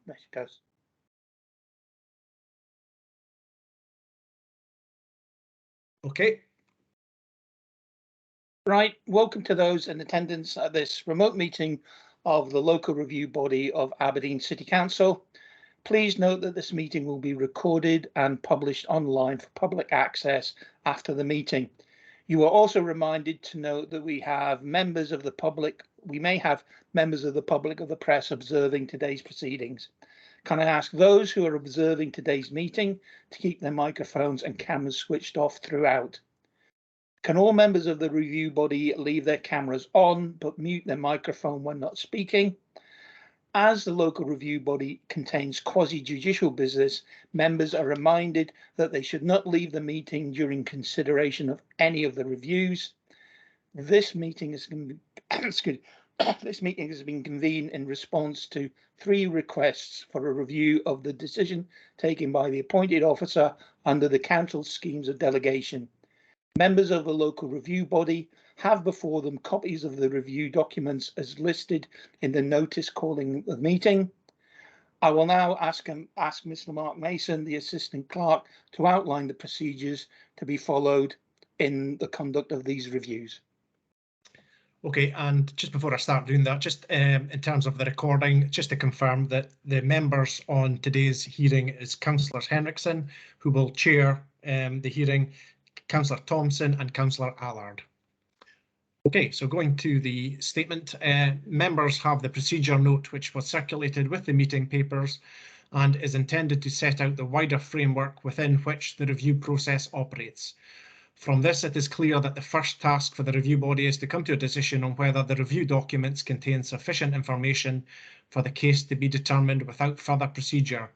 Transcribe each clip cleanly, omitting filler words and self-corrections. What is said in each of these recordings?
There she goes. Okay. Right, welcome to those in attendance at this remote meeting of the local review body of Aberdeen City Council. Please note that this meeting will be recorded and published online for public access after the meeting. You are also reminded to note that we have members of the public, we may have members of the public or the press observing today's proceedings. Can I ask those who are observing today's meeting to keep their microphones and cameras switched off throughout? Can all members of the review body leave their cameras on but mute their microphone when not speaking? As the local review body contains quasi-judicial business, members are reminded that they should not leave the meeting during consideration of any of the reviews. This meeting has been, this meeting has been convened in response to 3 requests for a review of the decision taken by the appointed officer under the council's schemes of delegation. Members of the local review body have before them copies of the review documents as listed in the notice calling the meeting. I will now ask Mr. Mark Mason, the assistant clerk, to outline the procedures to be followed in the conduct of these reviews. Okay, and just before I start doing that, just in terms of the recording, just to confirm that the members on today's hearing is Councillor Henrickson, who will chair the hearing, Councillor Thompson and Councillor Allard. Okay, so going to the statement, members have the procedure note which was circulated with the meeting papers and is intended to set out the wider framework within which the review process operates. From this, it is clear that the first task for the review body is to come to a decision on whether the review documents contain sufficient information for the case to be determined without further procedure,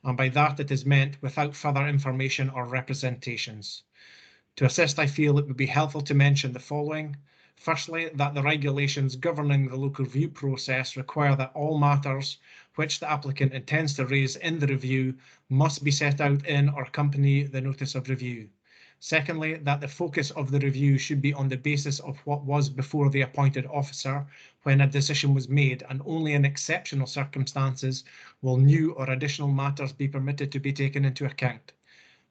and by that it is meant without further information or representations. To assist, I feel it would be helpful to mention the following. Firstly, that the regulations governing the local review process require that all matters which the applicant intends to raise in the review must be set out in or accompany the notice of review. Secondly, that the focus of the review should be on the basis of what was before the appointed officer when a decision was made, and only in exceptional circumstances will new or additional matters be permitted to be taken into account.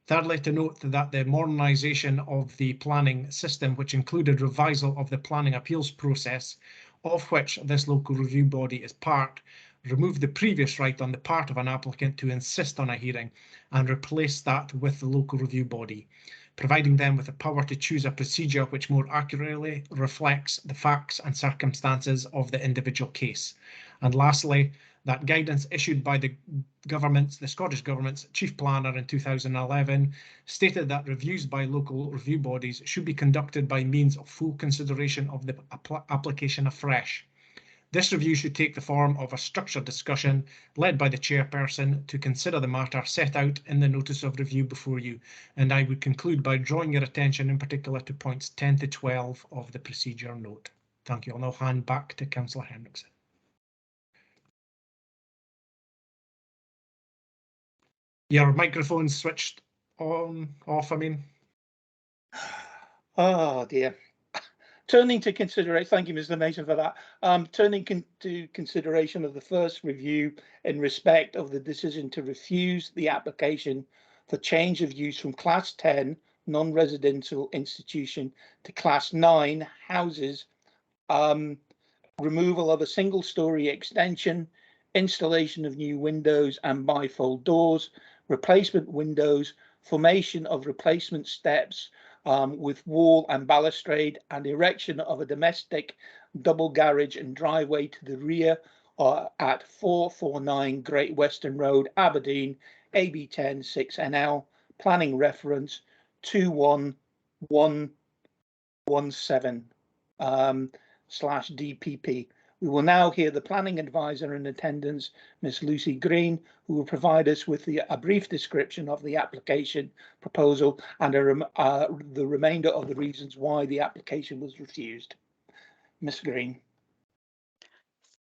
Thirdly, to note that the modernisation of the planning system, which included revisal of the planning appeals process, of which this local review body is part, removed the previous right on the part of an applicant to insist on a hearing and replaced that with the local review body, providing them with the power to choose a procedure which more accurately reflects the facts and circumstances of the individual case. And lastly, that guidance issued by the Scottish Government's Chief Planner in 2011 stated that reviews by local review bodies should be conducted by means of full consideration of the application afresh. This review should take the form of a structured discussion led by the chairperson to consider the matter set out in the notice of review before you. And I would conclude by drawing your attention in particular to points 10 to 12 of the procedure note. Thank you. I'll now hand back to Councillor Henrickson. Your microphone's switched on, off, I mean. Oh dear. Turning to consideration, thank you, Mr. Mason, for that. Turning to consideration of the first review in respect of the decision to refuse the application for change of use from Class 10 non-residential institution to Class 9 houses, removal of a single-storey extension, installation of new windows and bifold doors, replacement windows, formation of replacement steps, with wall and balustrade, and erection of a domestic double garage and driveway to the rear at 449 Great Western Road, Aberdeen, AB10 6NL, planning reference 21117 /DPP. We will now hear the planning advisor in attendance, Ms. Lucy Green, who will provide us with a brief description of the application proposal and the remainder of the reasons why the application was refused. Ms. Green.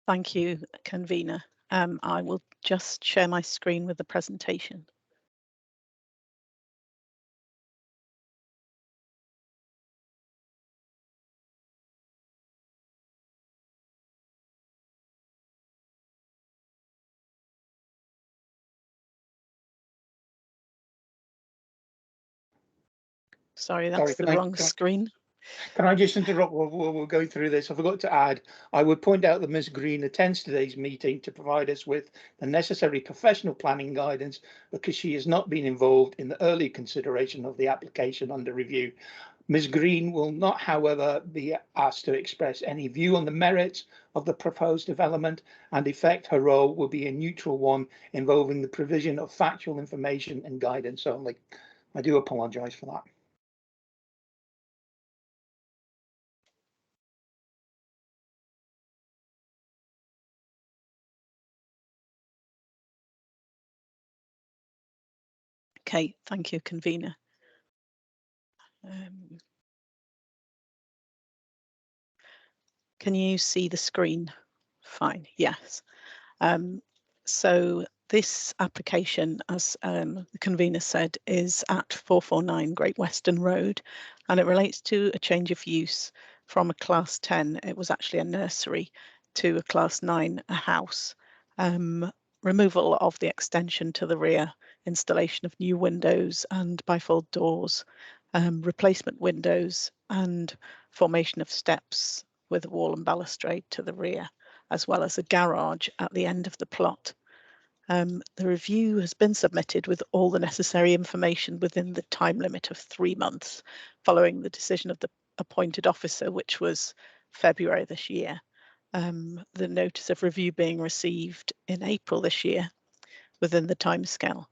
Thank you, convener. I will just share my screen with the presentation. Sorry, Sorry, that's the wrong screen. Can I just interrupt while we're going through this? I forgot to add, I would point out that Ms Green attends today's meeting to provide us with the necessary professional planning guidance because she has not been involved in the early consideration of the application under review. Ms Green will not, however, be asked to express any view on the merits of the proposed development, and in effect her role will be a neutral one involving the provision of factual information and guidance only. I do apologise for that. Okay, thank you, convener. Can you see the screen? Fine, yes. So this application, as the convener said, is at 449 Great Western Road, and it relates to a change of use from a Class 10, it was actually a nursery, to a Class 9, a house. Removal of the extension to the rear, installation of new windows and bifold doors, replacement windows, and formation of steps with a wall and balustrade to the rear, as well as a garage at the end of the plot. The review has been submitted with all the necessary information within the time limit of 3 months following the decision of the appointed officer, which was February this year. The notice of review being received in April this year within the timescale.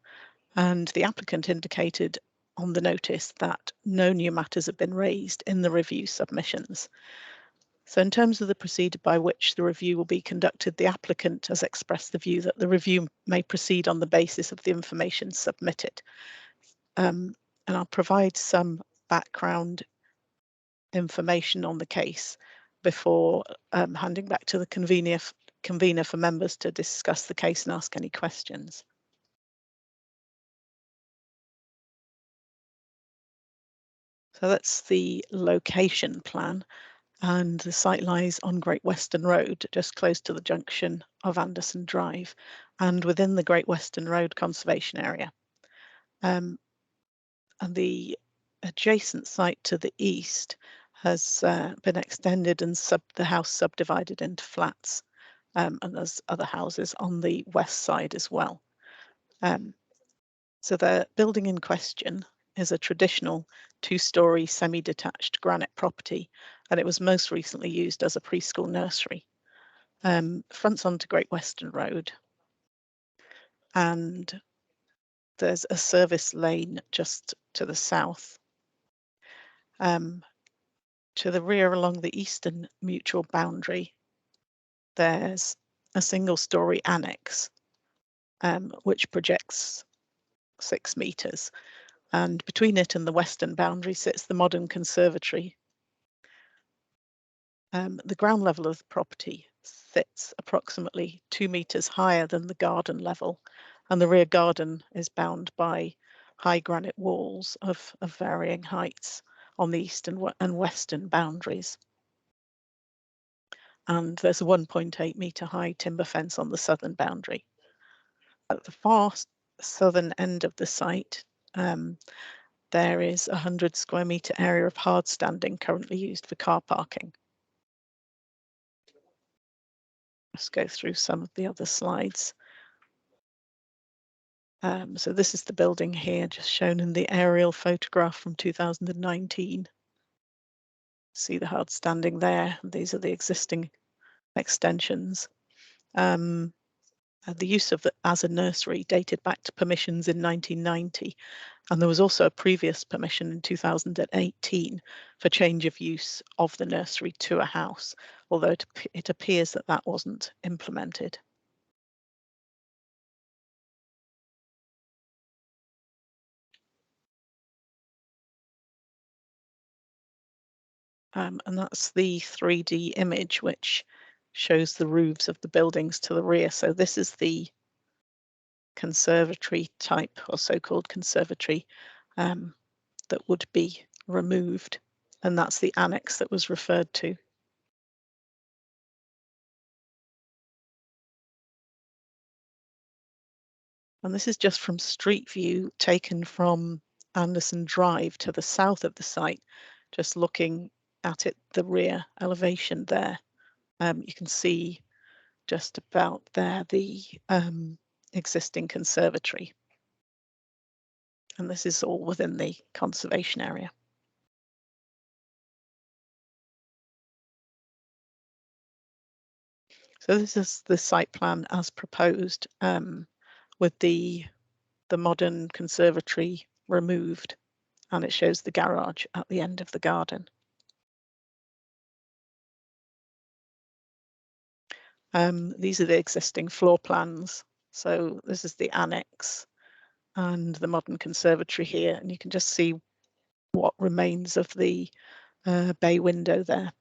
And the applicant indicated on the notice that no new matters have been raised in the review submissions. So in terms of the procedure by which the review will be conducted, the applicant has expressed the view that the review may proceed on the basis of the information submitted. And I'll provide some background information on the case before handing back to the convener for members to discuss the case and ask any questions. So that's the location plan, and the site lies on Great Western Road, just close to the junction of Anderson Drive and within the Great Western Road conservation area. And the adjacent site to the east has been extended and the house subdivided into flats, and there's other houses on the west side as well. So the building in question is a traditional 2-storey semi-detached granite property, and it was most recently used as a preschool nursery. Fronts onto Great Western Road, and there's a service lane just to the south. To the rear along the eastern mutual boundary, there's a single-storey annex, which projects 6 metres. And between it and the western boundary sits the modern conservatory. The ground level of the property sits approximately 2 metres higher than the garden level, and the rear garden is bound by high granite walls of varying heights on the eastern and western boundaries. And there's a 1.8 metre high timber fence on the southern boundary. At the far southern end of the site, there is a 100 square metre area of hard standing currently used for car parking. Let's go through some of the other slides. So this is the building here, just shown in the aerial photograph from 2019. See the hard standing there. These are the existing extensions. The use of it as a nursery dated back to permissions in 1990, and there was also a previous permission in 2018 for change of use of the nursery to a house, although it appears that that wasn't implemented. And that's the 3D image, which shows the roofs of the buildings to the rear. So this is the conservatory type, or so-called conservatory, that would be removed. And that's the annex that was referred to. And this is just from street view taken from Anderson Drive to the south of the site, just looking at it, the rear elevation there. You can see just about there the existing conservatory. And this is all within the conservation area. So this is the site plan as proposed, with the modern conservatory removed, and it shows the garage at the end of the garden. These are the existing floor plans. So this is the annex and the modern conservatory here, and you can just see what remains of the bay window there.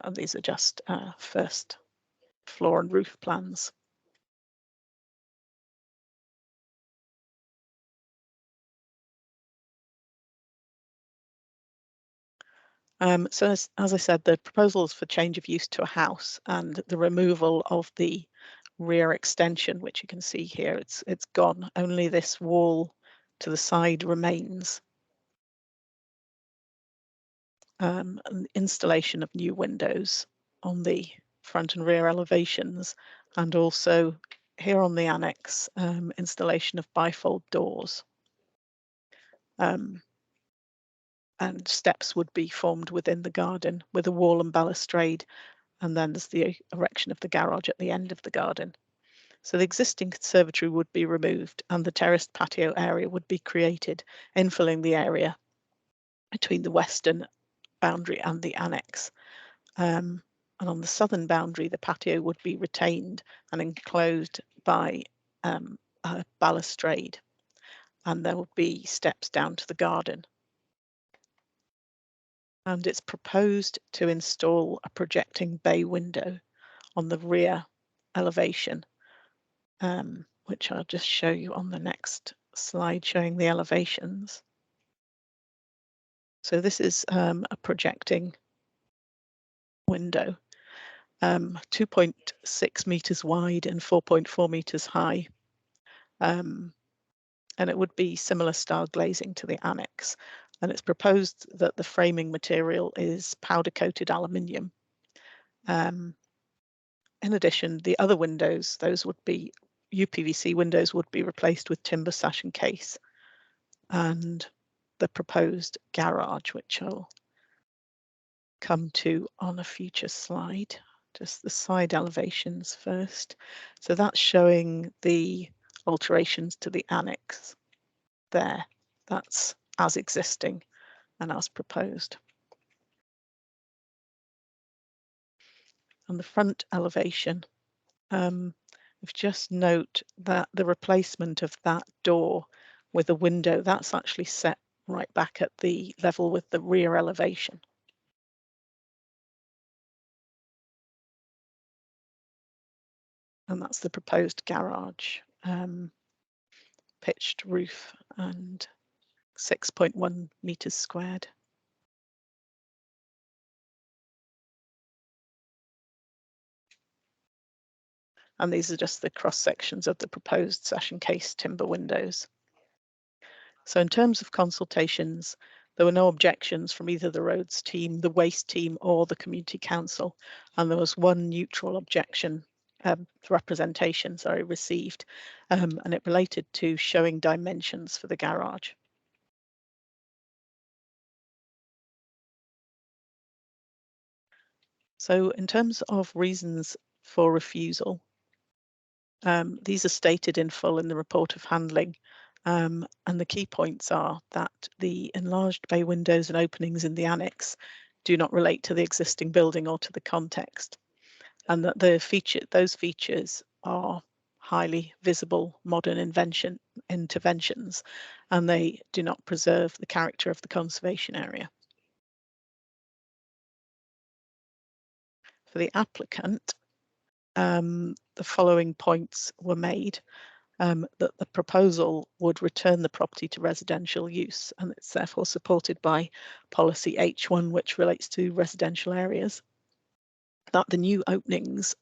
And these are just first floor and roof plans. So as I said, the proposal is for change of use to a house and the removal of the rear extension, which you can see here. It's gone. Only this wall to the side remains. An installation of new windows on the front and rear elevations, and also here on the annex, installation of bifold doors. And steps would be formed within the garden with a wall and balustrade, and then there's the erection of the garage at the end of the garden. So the existing conservatory would be removed and the terraced patio area would be created, infilling the area between the western boundary and the annex. And on the southern boundary, the patio would be retained and enclosed by a balustrade, and there would be steps down to the garden. And it's proposed to install a projecting bay window on the rear elevation, which I'll just show you on the next slide, showing the elevations. So this is a projecting window, 2.6 meters wide and 4.4 meters high. And it would be similar style glazing to the annex. And it's proposed that the framing material is powder coated aluminium. In addition, the other windows, those would be UPVC windows, would be replaced with timber sash and case. And the proposed garage, which I'll come to on a future slide, just the side elevations first. So that's showing the alterations to the annex there. That's as existing and as proposed. On the front elevation, if just note that the replacement of that door with a window, that's actually set right back at the level with the rear elevation. And that's the proposed garage, pitched roof and 6.1 meters squared. And these are just the cross sections of the proposed sash and case timber windows. So in terms of consultations, there were no objections from either the roads team, the waste team, or the community council. And there was one neutral objection, representation, received, and it related to showing dimensions for the garage. So in terms of reasons for refusal, these are stated in full in the report of handling, and the key points are that the enlarged bay windows and openings in the annex do not relate to the existing building or to the context, and that those features are highly visible modern interventions, and they do not preserve the character of the conservation area. For the applicant, the following points were made. That the proposal would return the property to residential use, and it's therefore supported by policy H1, which relates to residential areas. That the new openings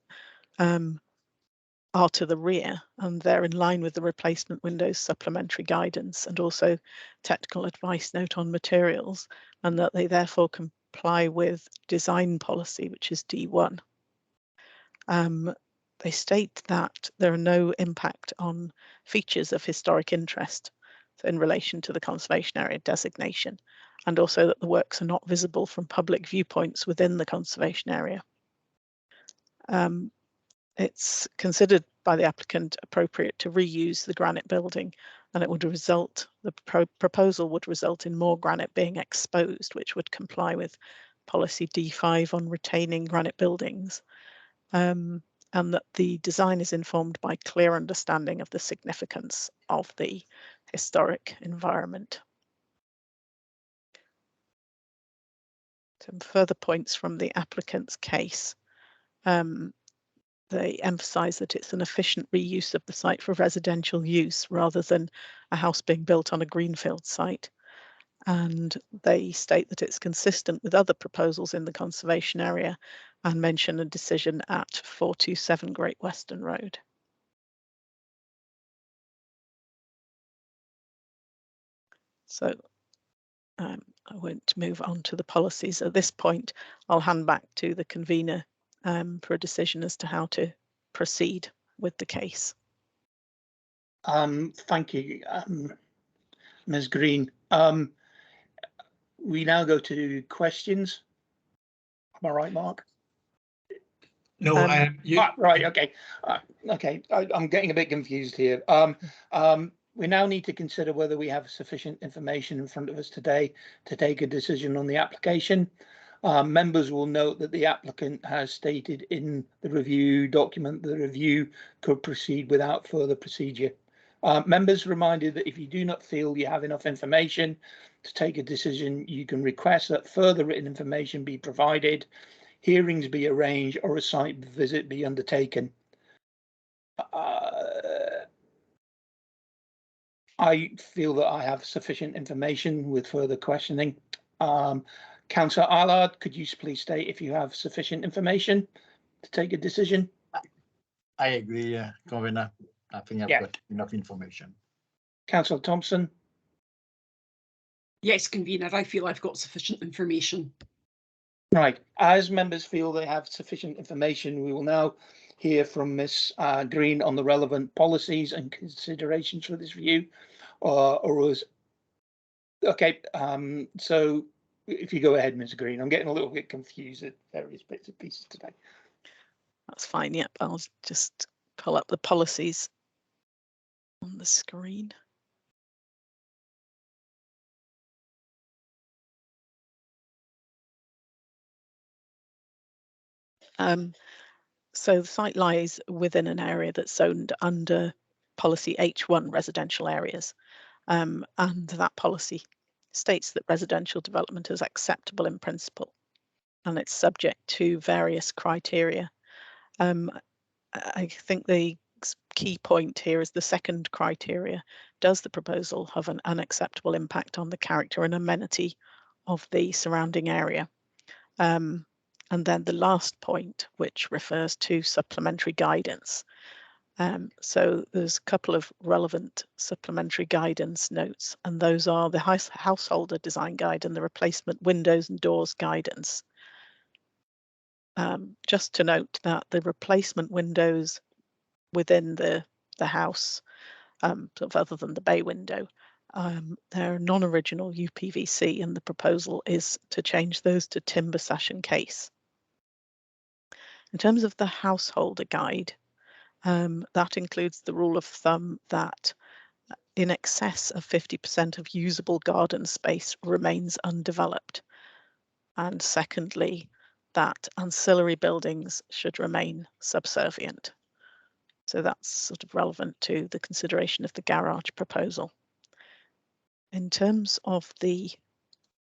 are to the rear, and they're in line with the replacement windows supplementary guidance and also technical advice note on materials, and that they therefore comply with design policy, which is D1. They state that there are no impact on features of historic interest in relation to the conservation area designation, and also that the works are not visible from public viewpoints within the conservation area. It's considered by the applicant appropriate to reuse the granite building, and it would result, the proposal would result in more granite being exposed, which would comply with policy D5 on retaining granite buildings, and that the design is informed by clear understanding of the significance of the historic environment. Some further points from the applicant's case. They emphasise that it's an efficient reuse of the site for residential use rather than a house being built on a greenfield site. And they state that it's consistent with other proposals in the conservation area and mention a decision at 427 Great Western Road. So I won't move on to the policies at this point. I'll hand back to the convener for a decision as to how to proceed with the case. Thank you, Ms. Green. We now go to questions. Am I right, Mark? No, right. Okay. Okay. I'm getting a bit confused here. We now need to consider whether we have sufficient information in front of us today to take a decision on the application. Members will note that the applicant has stated in the review document that the review could proceed without further procedure. Members reminded that if you do not feel you have enough information to take a decision, you can request that further written information be provided, hearings be arranged, or a site visit be undertaken. I feel that I have sufficient information with further questioning. Councillor Allard, could you please state if you have sufficient information to take a decision? I agree, Convener. I think I've got enough information. Councillor Thompson? Yes, Convener, I feel I've got sufficient information. Right. As members feel they have sufficient information, we will now hear from Ms. Green on the relevant policies and considerations for this review. Okay, so if you go ahead, Ms. Green, I'm getting a little bit confused at various bits and pieces today. That's fine. Yep, I'll just pull up the policies on the screen. So the site lies within an area that's zoned under policy H1 residential areas, and that policy states that residential development is acceptable in principle, and it's subject to various criteria. I think the key point here is the second criteria. Does the proposal have an unacceptable impact on the character and amenity of the surrounding area? And then the last point, which refers to supplementary guidance. So there's a couple of relevant supplementary guidance notes, and those are the householder design guide and the replacement windows and doors guidance. Just to note that the replacement windows within the house, sort of other than the bay window, they're non-original UPVC, and the proposal is to change those to timber sash and case. In terms of the householder guide, that includes the rule of thumb that in excess of 50% of usable garden space remains undeveloped. And secondly, that ancillary buildings should remain subservient. So that's sort of relevant to the consideration of the garage proposal. In terms of the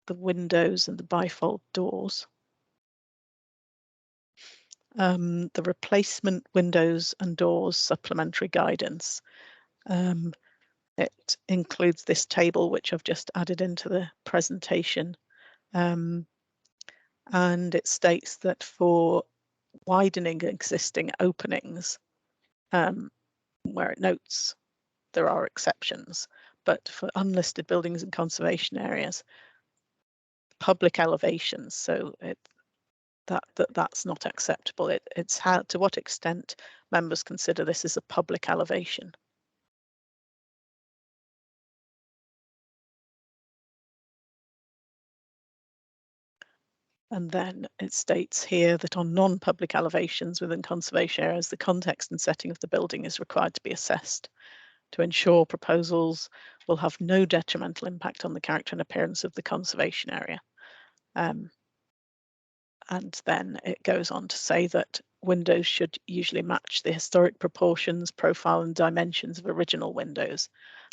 windows and the bifold doors, the replacement windows and doors supplementary guidance, it includes this table, which I've just added into the presentation. And it states that for widening existing openings, where it notes there are exceptions, but for unlisted buildings and conservation areas, public elevations, so that's not acceptable. It's how, to what extent members consider this as a public elevation. And then it states here that on non-public elevations within conservation areas, the context and setting of the building is required to be assessed to ensure proposals will have no detrimental impact on the character and appearance of the conservation area. And then it goes on to say that windows should usually match the historic proportions, profile and dimensions of original windows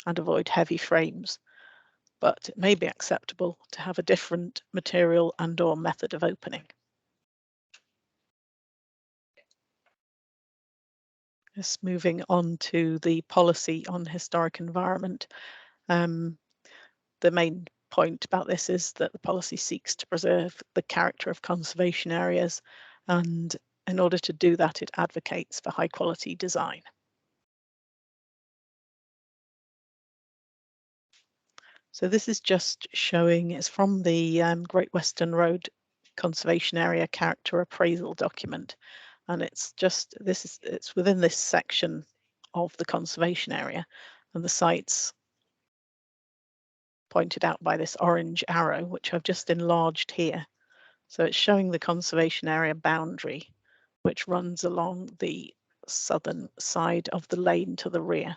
and avoid heavy frames. But it may be acceptable to have a different material and/or method of opening. Just moving on to the policy on historic environment. The main point about this is that the policy seeks to preserve the character of conservation areas, and in order to do that, it advocates for high quality design. So this is just showing, it's from the Great Western Road Conservation Area Character Appraisal document, and it's within this section of the conservation area, and the sites pointed out by this orange arrow, which I've just enlarged here. So it's showing the conservation area boundary, which runs along the southern side of the lane to the rear,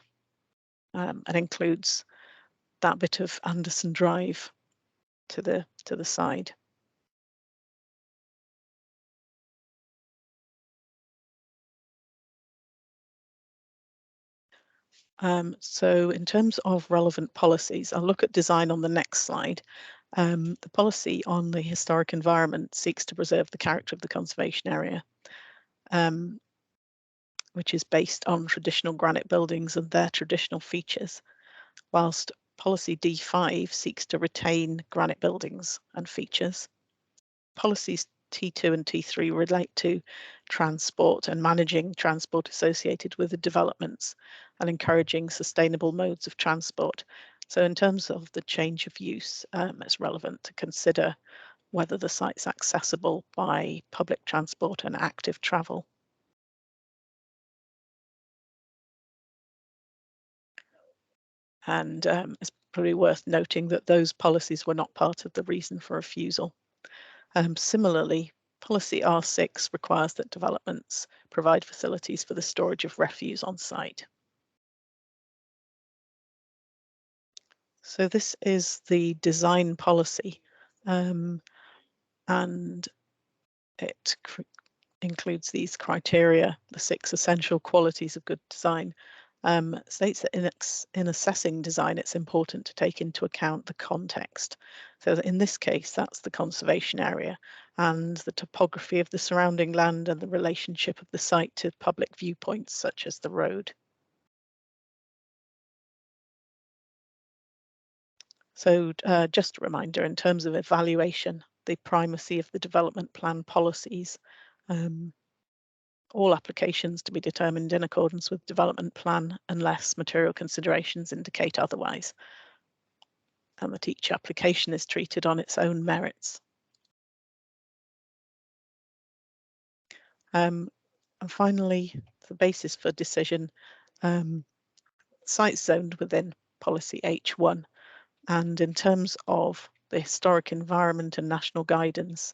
and includes that bit of Anderson Drive to the side. So in terms of relevant policies, I'll look at design on the next slide. The policy on the historic environment seeks to preserve the character of the conservation area, which is based on traditional granite buildings and their traditional features, whilst policy D5 seeks to retain granite buildings and features. Policies T2 and T3 relate to transport and managing transport associated with the developments and encouraging sustainable modes of transport. So in terms of the change of use, it's relevant to consider whether the site's accessible by public transport and active travel. And it's probably worth noting that those policies were not part of the reason for refusal. Similarly, policy R6 requires that developments provide facilities for the storage of refuse on site. So this is the design policy, and it includes these criteria, the 6 essential qualities of good design. States that in assessing design, it's important to take into account the context. So in this case, that's the conservation area and the topography of the surrounding land and the relationship of the site to public viewpoints such as the road. So just a reminder, in terms of evaluation, the primacy of the development plan policies, all applications to be determined in accordance with development plan unless material considerations indicate otherwise, and that each application is treated on its own merits. And finally, the basis for decision, sites zoned within policy H1, and in terms of the historic environment and national guidance,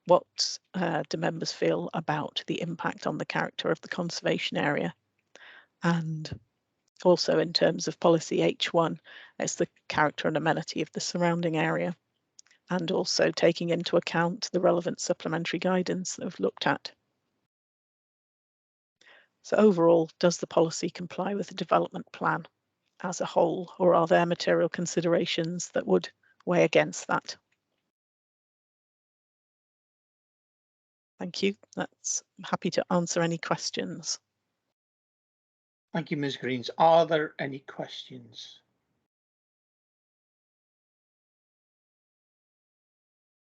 what do members feel about the impact on the character of the conservation area? And also in terms of policy H1, it's the character and amenity of the surrounding area, and also taking into account the relevant supplementary guidance that we've looked at. So overall, does the policy comply with the development plan as a whole, or are there material considerations that would weigh against that? Thank you. I'm happy to answer any questions. Thank you, Ms. Greens. Are there any questions?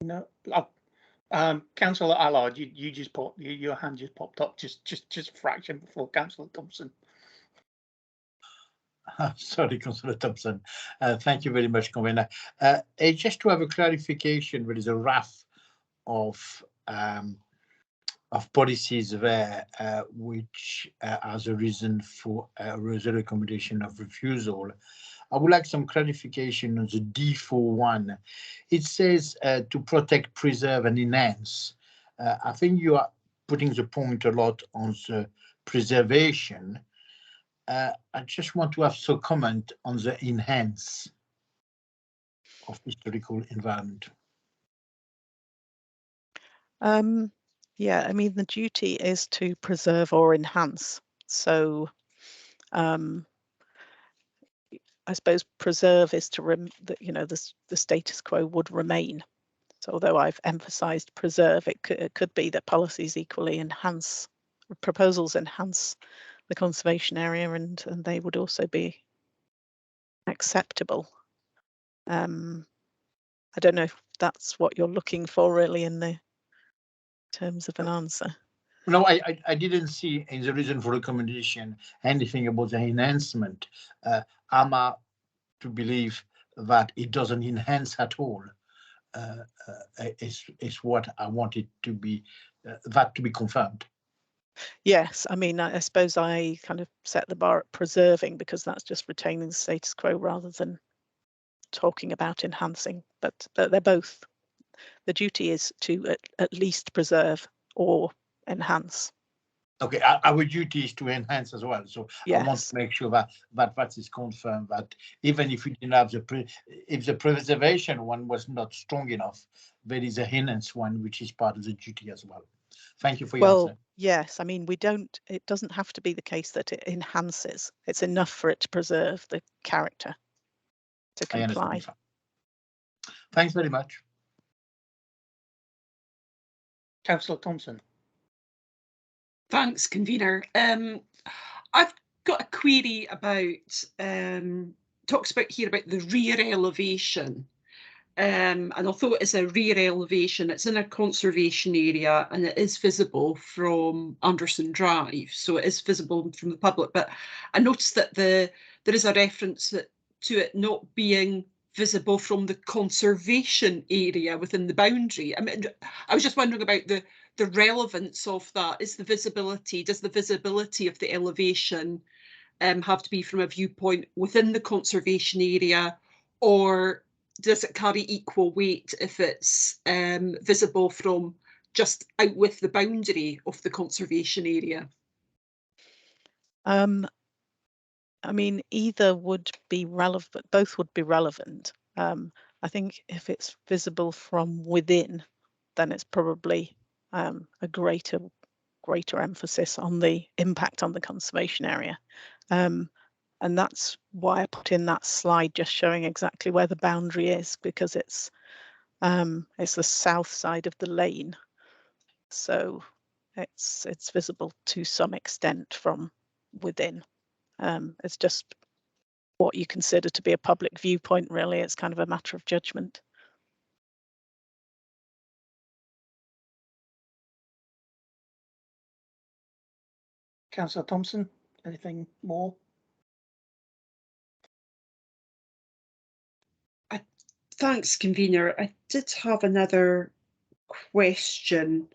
No. Councillor Allard, you just your hand just popped up just a fraction before Councillor Thompson. Sorry, Councillor Thompson. Thank you very much, Convener. Just to have a clarification, there is a raft of policies there which as a reason for the recommendation of refusal. I would like some clarification on the D41. It says to protect, preserve, and enhance. I think you are putting the point a lot on the preservation. I just want to have some comment on the enhance of historical environment. Yeah, I mean, the duty is to preserve or enhance. So I suppose preserve is to the status quo would remain. So although I've emphasised preserve, it could be that policies equally enhance, proposals enhance the conservation area, and they would also be acceptable. I don't know if that's what you're looking for really in the terms of an answer. No, I didn't see in the reason for recommendation anything about the enhancement. Am I to believe that it doesn't enhance at all? Is what I wanted to be that to be confirmed. Yes, I mean, I suppose I kind of set the bar at preserving because that's just retaining the status quo rather than talking about enhancing. But they're both. The duty is to at least preserve or enhance. Okay, our duty is to enhance as well. So yes. I want to make sure that is confirmed. That even if we didn't have if the preservation one was not strong enough, there is a enhance one which is part of the duty as well. Thank you for your answer. Yes, I mean it doesn't have to be the case that it enhances. It's enough for it to preserve the character to comply. Thanks very much. Councillor Thompson. Thanks, convener. I've got a query about talks about here about the rear elevation. And although it is a rear elevation, it's in a conservation area and it is visible from Anderson Drive, so it is visible from the public. But I noticed that there is a reference to it not being visible from the conservation area within the boundary. I mean, I was just wondering about the relevance of that. Does the visibility of the elevation have to be from a viewpoint within the conservation area, or does it carry equal weight if it's visible from just out with the boundary of the conservation area? I mean, either would be relevant, both would be relevant. I think if it's visible from within, then it's probably a greater emphasis on the impact on the conservation area. And that's why I put in that slide just showing exactly where the boundary is, because it's the south side of the lane. So it's visible to some extent from within. It's just what you consider to be a public viewpoint, really. It's kind of a matter of judgment. Councillor Thompson, anything more? Thanks, convener. I did have another question,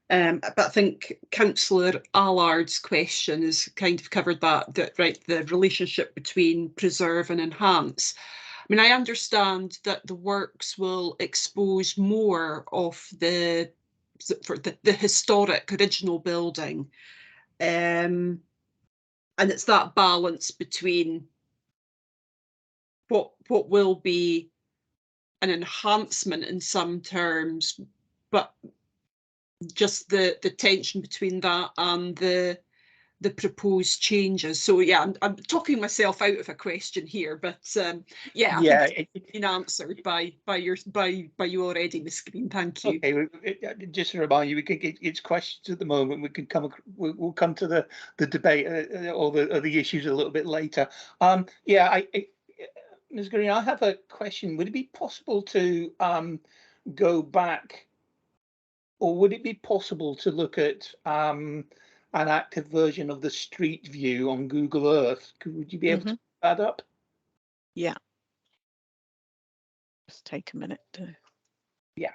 but I think Councillor Allard's question has kind of covered that, right, the relationship between preserve and enhance. I mean, I understand that the works will expose more of the historic original building, and it's that balance between what will be an enhancement in some terms, but just the tension between that and the proposed changes. So yeah, I'm talking myself out of a question here, but yeah, it's been answered by you already, Ms. Green. Thank you. Okay, just to remind you, it's questions at the moment. We'll come to the debate or the issues a little bit later. Yeah, Ms. Green, I have a question. Would it be possible to go back or would it be possible to look at an active version of the street view on Google Earth? Would you be able to put that up? Yeah. Just take a minute to. Yeah.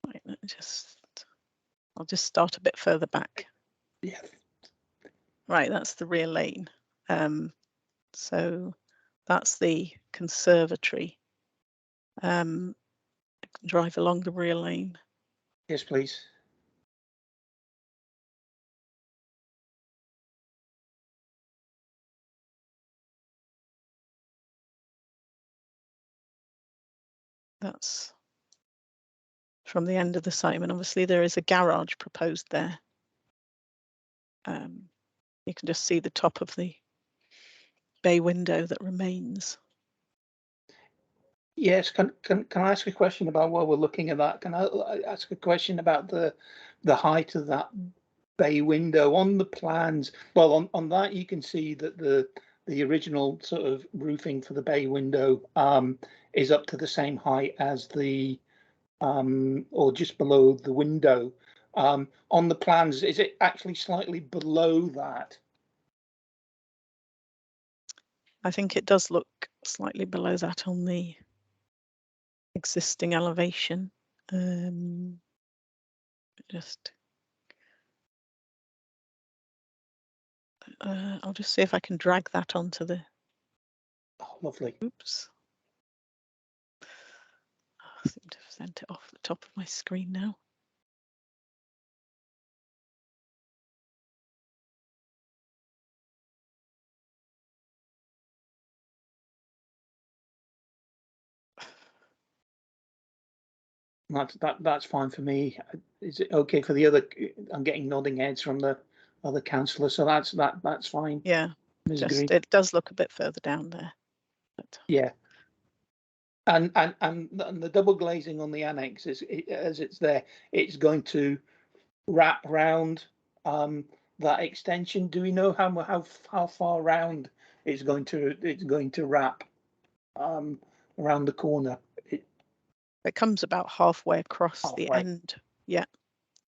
Right, I'll just start a bit further back. Yeah. Right, that's the rear lane. So that's the conservatory. I can drive along the rear lane. Yes, please. That's from the end of the site, and obviously there is a garage proposed there. You can just see the top of the bay window that remains. Yes, can I ask a question about while we're looking at that? Can I ask a question about the height of that bay window on the plans? Well, on that you can see that the original sort of roofing for the bay window is up to the same height as the or just below the window. On the plans, is it actually slightly below that? I think it does look slightly below that on the existing elevation. I'll just see if I can drag that onto the. Oh, lovely. Oops. I seem to have sent it off the top of my screen now. That's fine for me. Is it okay for the other? I'm getting nodding heads from the other councillor, so that's fine. Yeah, Ms. Green. it does look a bit further down there. But yeah, and the double glazing on the annex is as it's there. It's going to wrap round that extension. Do we know how far round it's going to wrap around the corner? it comes about halfway across the Halfway. end, yeah,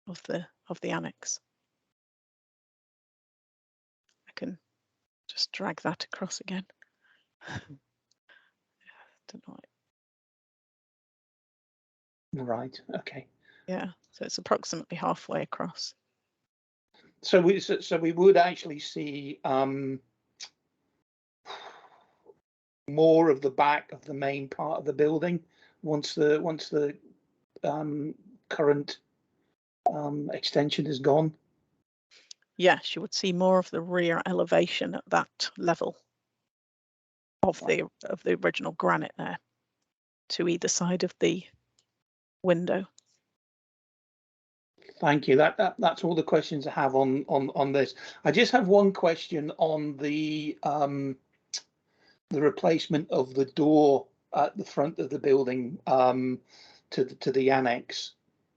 of the annex. I can just drag that across again. Don't know. Right. Okay. Yeah, so it's approximately halfway across. So we would actually see more of the back of the main part of the building once the current extension is gone. Yes, you would see more of the rear elevation at that level of the original granite there, to either side of the window. Thank you. That's all the questions I have on this. I just have one question on the replacement of the door at the front of the building to the annex.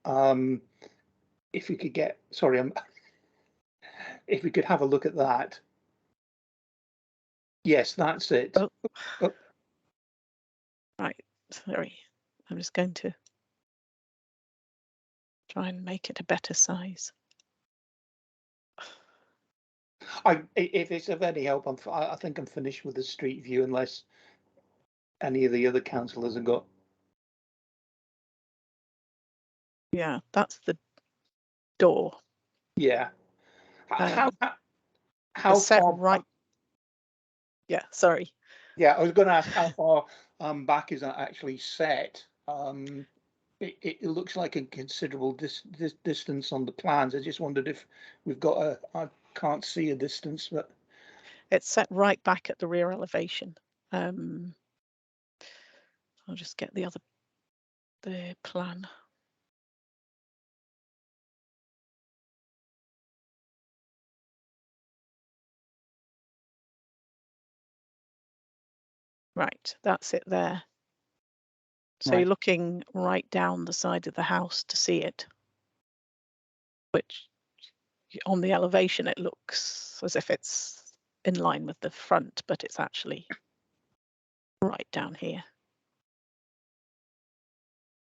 If we could get, sorry, if we could have a look at that. Yes, that's it. Oh. Oh. Right, sorry. I'm just going to try and make it a better size. If it's of any help, I think I'm finished with the street view unless any of the other councillors have got. Yeah, that's the door. Yeah. How It's set far right. Yeah, sorry. Yeah, I was going to ask how far back is that actually set? It looks like a considerable distance on the plans. I just wondered if we've got I can't see a distance, but It's set right back at the rear elevation. I'll just get the plan. Right, that's it there. So Right. you're looking right down the side of the house to see it, which on the elevation it looks as if it's in line with the front, but it's actually right down here.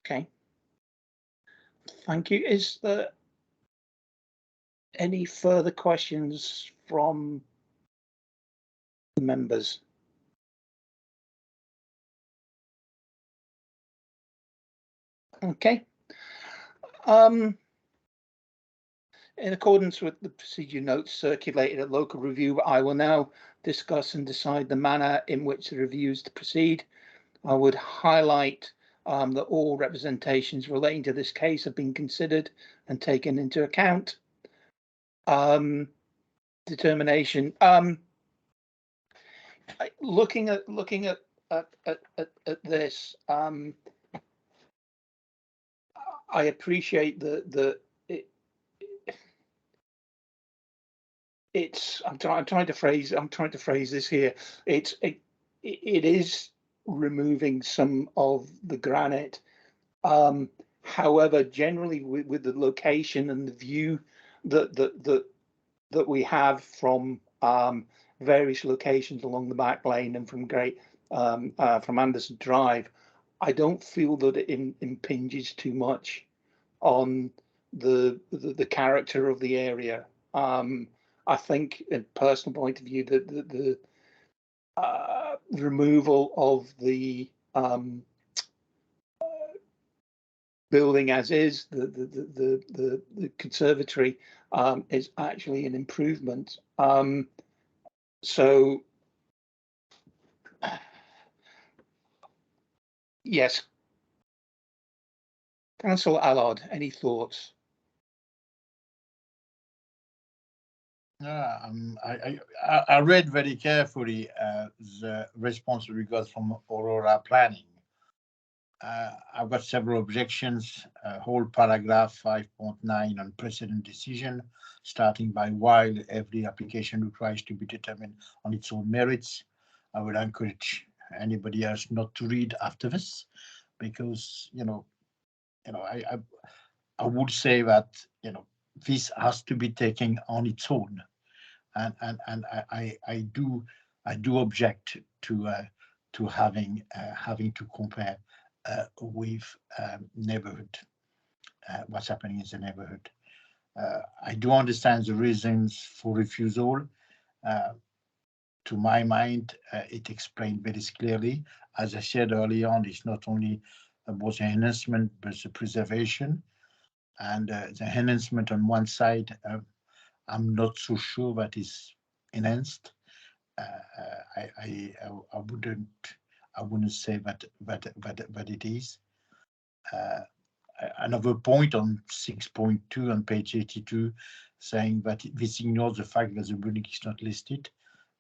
Okay. Thank you. Is there any further questions from the members? Okay. In accordance with the procedure notes circulated at local review, I will now discuss and decide the manner in which the review is to proceed. I would highlight that all representations relating to this case have been considered and taken into account. Determination. Looking at this, I appreciate it's. I'm trying to phrase this here. It is removing some of the granite. However, generally with the location and the view that we have from various locations along the back lane and from from Anderson Drive, I don't feel that it impinges too much on the character of the area. I think, in personal point of view, that the removal of the building as is, the conservatory, is actually an improvement. So, yes. Councillor Allard, any thoughts? I read very carefully the response we got from Aurora Planning. I've got several objections. Whole paragraph 5.9 on precedent decision, starting by while every application requires to be determined on its own merits. I would encourage anybody else not to read after this, because I would say that this has to be taken on its own, and I do object to having to compare with neighborhood, what's happening in the neighborhood. I do understand the reasons for refusal. To my mind, it explained very clearly. As I said early on, it's not only about the enhancement, but the preservation. And the enhancement on one side, I'm not so sure that is enhanced. I wouldn't say that it is. Another point on 6.2 on page 82, saying that this ignores the fact that the building is not listed.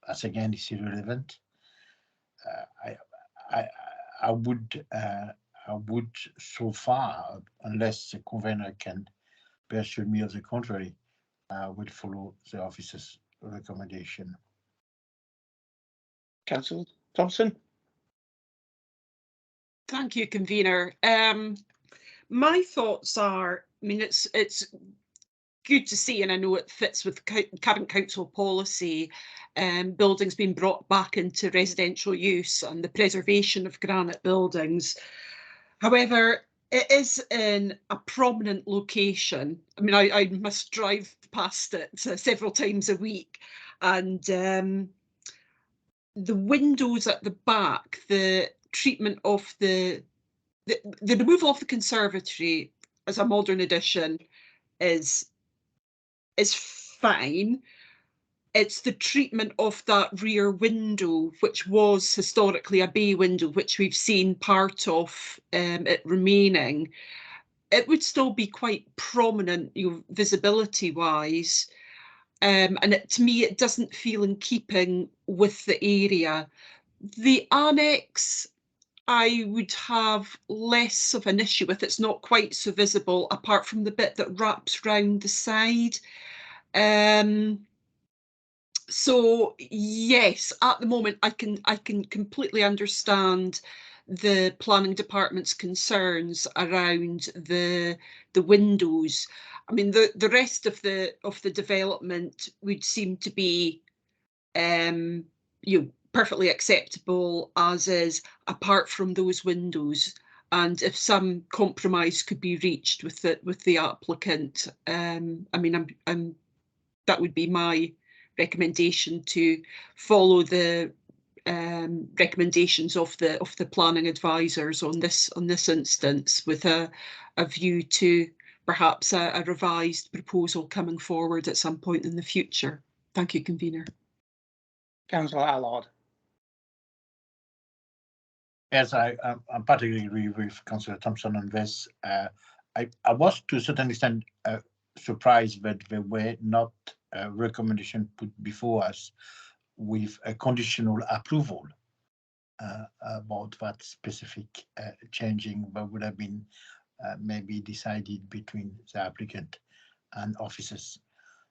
As again, is irrelevant. I I would, so far, unless the convener can persuade me of the contrary, would follow the officer's recommendation. Councillor Thompson? Thank you, convener. My thoughts are, I mean, it's good to see, and I know it fits with current council policy, buildings being brought back into residential use and the preservation of granite buildings. However, it is in a prominent location. I mean, I must drive past it several times a week, and the windows at the back, the treatment of the removal of the conservatory as a modern addition is fine. It's the treatment of that rear window, which was historically a bay window, which we've seen part of it remaining. It would still be quite prominent, visibility wise. And to me, it doesn't feel in keeping with the area. The annex, I would have less of an issue with. It's not quite so visible, apart from the bit that wraps round the side. So yes, at the moment, I can completely understand the planning department's concerns around the windows. I mean, the rest of the development would seem to be perfectly acceptable as is, apart from those windows. And if some compromise could be reached with the applicant, I mean, that would be my recommendation, to follow the recommendations of the planning advisors on this instance, with a view to perhaps a revised proposal coming forward at some point in the future. Thank you, convener. Councillor Allard? Yes, I particularly agree with Councillor Thompson on this. I was to a certain extent surprised that there were not a recommendation put before us with a conditional approval about that specific changing, but would have been maybe decided between the applicant and officers.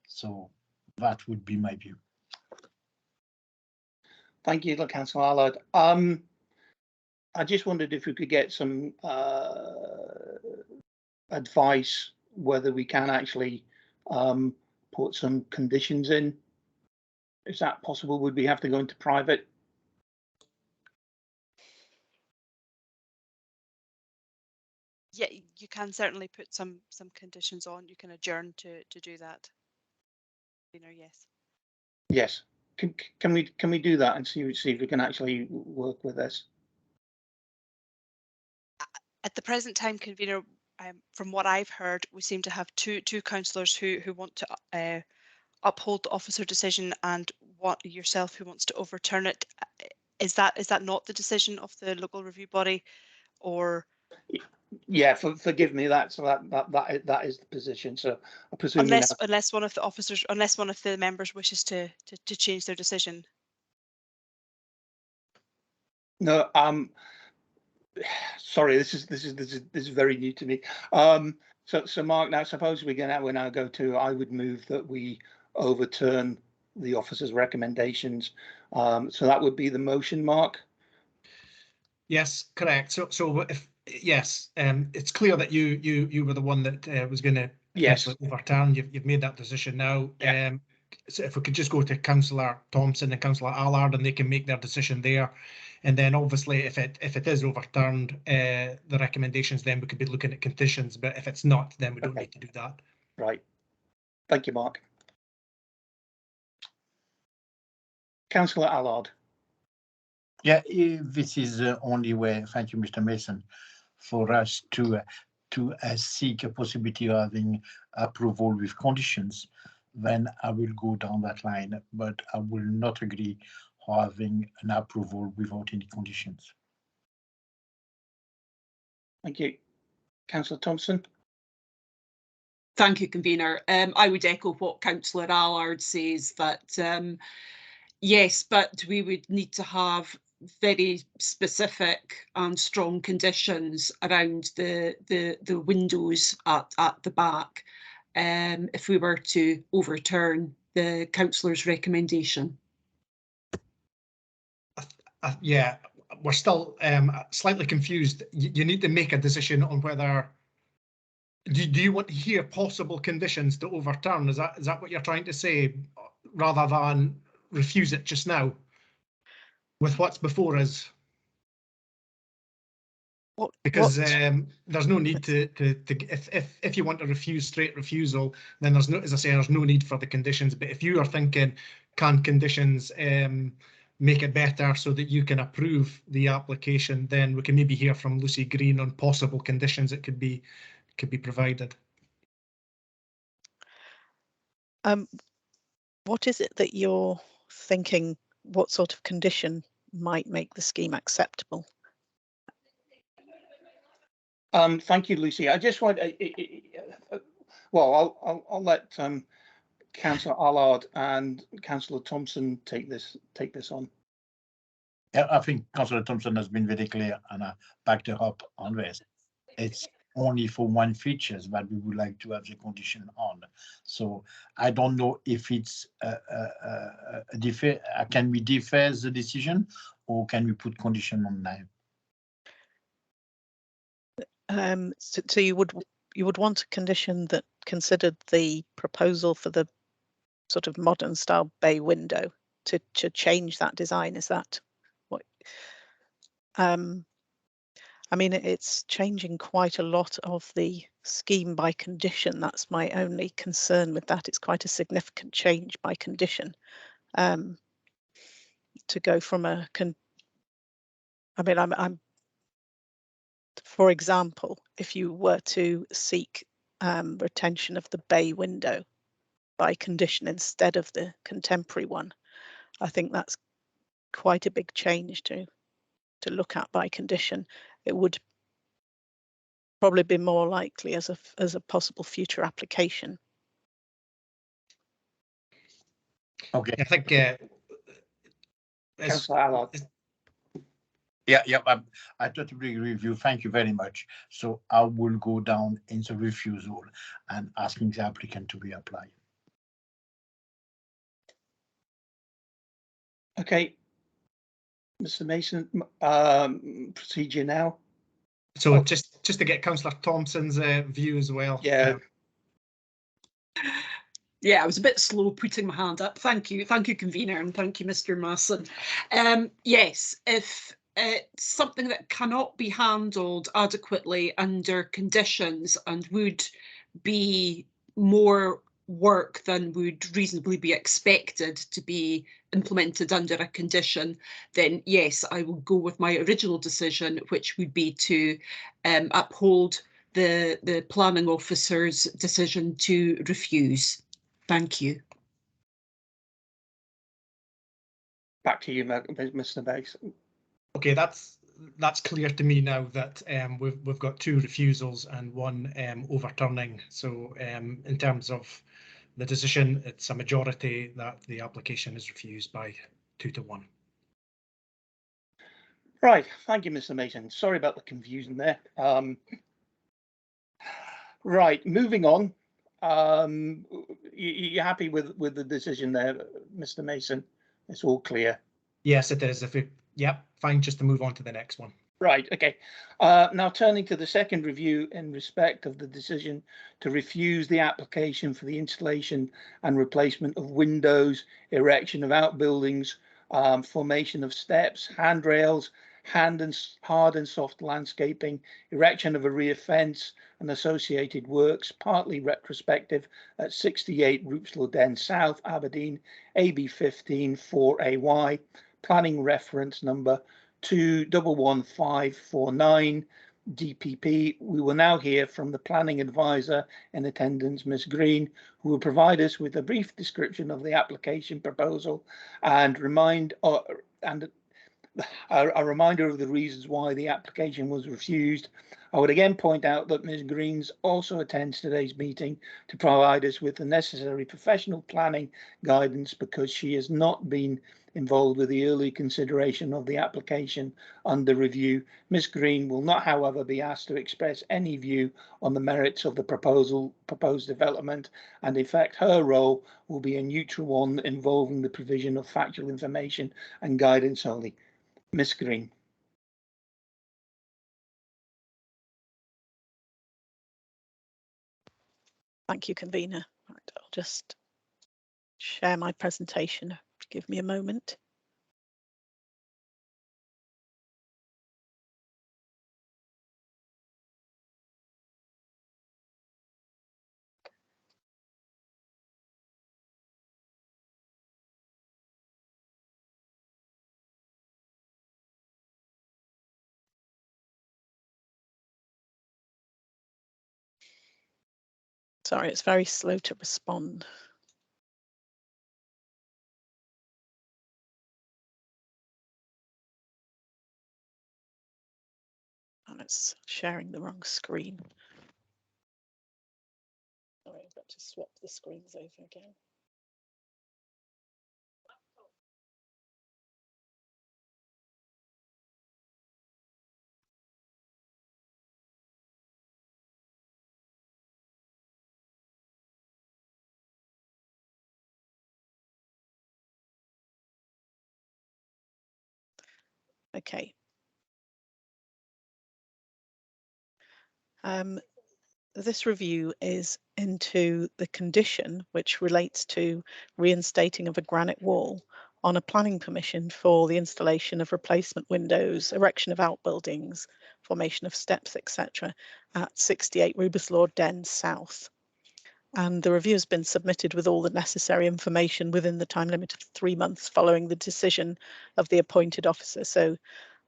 So that would be my view. Thank you, Councillor Allard. I just wondered if we could get some advice whether we can actually put some conditions in. Is that possible? Would we have to go into private? Yeah, you can certainly put some conditions on. You can adjourn to do that. Yes. Yes. Can we do that and see if we can actually work with this? At the present time, convener, from what I've heard, we seem to have two councillors who want to uphold the officer decision, and yourself who wants to overturn it. Is that not the decision of the local review body, or? Yeah, forgive me. That is the position. So I presume unless one of the members wishes to change their decision. No, sorry, this is very new to me. So Mark, now suppose we now go to, I would move that we overturn the officer's recommendations. So that would be the motion, Mark? Yes, correct. So if yes, it's clear that you were the one that was going to overturn. You've made that decision now. Yeah. So if we could just go to Councillor Thompson and Councillor Allard, and they can make their decision there. And then obviously, if it is overturned, the recommendations, then we could be looking at conditions. But if it's not, then we don't need to do that. Right. Thank you, Mark. Councillor Allard. Yeah, this is the only way, thank you, Mr. Mason, for us to seek a possibility of having approval with conditions. Then I will go down that line, but I will not agree having an approval without any conditions. Thank you. Councillor Thompson. Thank you, convener. I would echo what Councillor Allard says, that yes, but we would need to have very specific and strong conditions around the windows at the back if we were to overturn the councillor's recommendation. Yeah, we're still slightly confused. You need to make a decision on whether. Do you want to hear possible conditions to overturn? Is that what you're trying to say, rather than refuse it just now with what's before us? Because there's no need to if you want to refuse straight refusal, then there's no, as I say, there's no need for the conditions. But if you are thinking, can conditions make it better so that you can approve the application, then we can maybe hear from Lucy Green on possible conditions that could be provided. What is it that you're thinking? What sort of condition might make the scheme acceptable? Thank you, Lucy. I just want, well, I'll let Councillor Allard and Councillor Thompson take this on. Yeah, I think Councillor Thompson has been very clear, and I backed her up on this. It's only for one feature that we would like to have the condition on. So I don't know if it's can we defer the decision, or can we put condition on now? So you would want a condition that considered the proposal for the sort of modern style bay window to change that design. Is that what? I mean, it's changing quite a lot of the scheme by condition. That's my only concern with that. It's quite a significant change by condition to go from a I'm for example, if you were to seek retention of the bay window by condition instead of the contemporary one, I think that's quite a big change to look at by condition. It would probably be more likely as a possible future application. Okay. I think Councillor Allard. Yeah, I totally agree with you. Thank you very much. So I will go down in the refusal and asking the applicant to reapply. Okay, Mr. Mason, procedure now. so. Just to get Councillor Thompson's view as well. Yeah. Yeah, I was a bit slow putting my hand up. Thank you, convener, and thank you, Mr. Masson. Yes, if it's something that cannot be handled adequately under conditions and would be more work than would reasonably be expected to be implemented under a condition, then yes, I will go with my original decision, which would be to uphold the planning officer's decision to refuse. Thank you. Back to you, Mr. Mason. Okay, that's clear to me now that we've got two refusals and one overturning. So in terms of the decision, it's a majority that the application is refused by 2-1. Right, thank you, Mr. Mason. Sorry about the confusion there. Right, moving on. You happy with the decision there, Mr. Mason? It's all clear. Yes, it is. Yep, fine, just to move on to the next one. Right, okay. Now turning to the second review in respect of the decision to refuse the application for the installation and replacement of windows, erection of outbuildings, formation of steps, handrails, hard and soft landscaping, erection of a rear fence and associated works, partly retrospective at 68 Roopslow Den South, Aberdeen, AB 15 4AY, planning reference number 211549 DPP. We will now hear from the planning advisor in attendance, Ms. Green, who will provide us with a brief description of the application proposal and a reminder of the reasons why the application was refused. I would again point out that Ms Greens also attends today's meeting to provide us with the necessary professional planning guidance because she has not been involved with the early consideration of the application under review. Ms Green will not, however, be asked to express any view on the merits of the proposed development, and in fact her role will be a neutral one involving the provision of factual information and guidance only. Ms Green. Thank you, convener. Right, I'll just share my presentation. Give me a moment. Sorry, it's very slow to respond. And it's sharing the wrong screen. Sorry, I've got to swap the screens over again. Okay. This review is into the condition which relates to reinstating of a granite wall on a planning permission for the installation of replacement windows, erection of outbuildings, formation of steps, etc. at 68 Rubislaw Den South. And the review has been submitted with all the necessary information within the time limit of 3 months following the decision of the appointed officer. So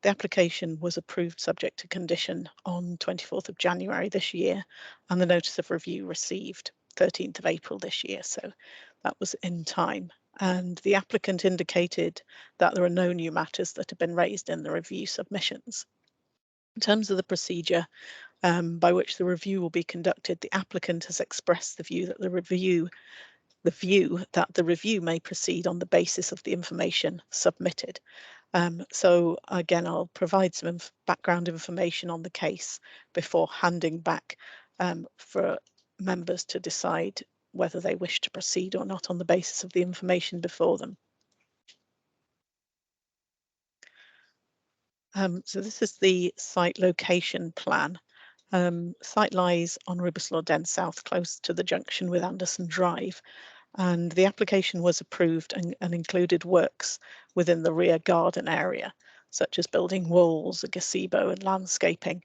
the application was approved subject to condition on 24th of January this year, and the notice of review received 13th of April this year. So that was in time. And the applicant indicated that there are no new matters that have been raised in the review submissions. In terms of the procedure by which the review will be conducted, the applicant has expressed the view that the review may proceed on the basis of the information submitted. So again, I'll provide some background information on the case before handing back for members to decide whether they wish to proceed or not on the basis of the information before them. So this is the site location plan. Site lies on Rubislaw Den South, close to the junction with Anderson Drive. And the application was approved and included works within the rear garden area, such as building walls, a gazebo and landscaping.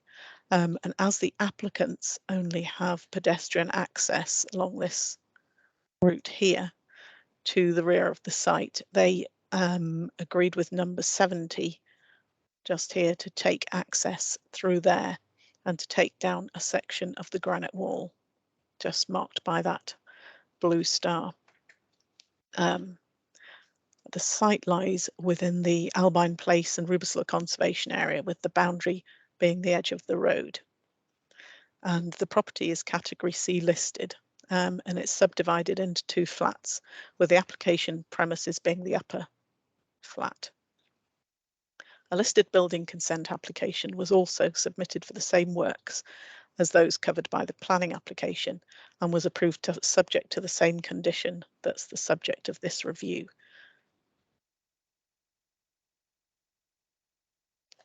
And as the applicants only have pedestrian access along this route here to the rear of the site, they agreed with number 70 just here to take access through there and to take down a section of the granite wall just marked by that blue star. The site lies within the Albine Place and Rubislaw Conservation Area, with the boundary being the edge of the road. And the property is category C listed, and it's subdivided into 2 flats, with the application premises being the upper flat. A listed building consent application was also submitted for the same works as those covered by the planning application and was approved subject to the same condition that's the subject of this review.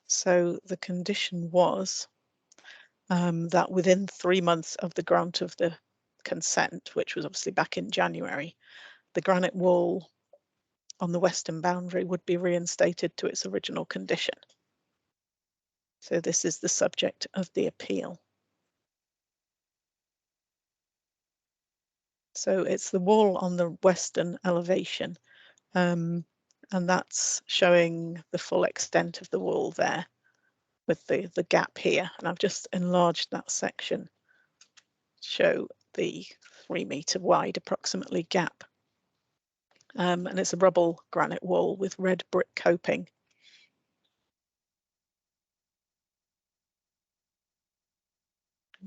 So the condition was that within 3 months of the grant of the consent, which was obviously back in January, the granite wall on the western boundary would be reinstated to its original condition. So this is the subject of the appeal. So it's the wall on the western elevation, and that's showing the full extent of the wall there with the gap here. And I've just enlarged that section to show the 3 metre wide approximately gap. And it's a rubble granite wall with red brick coping.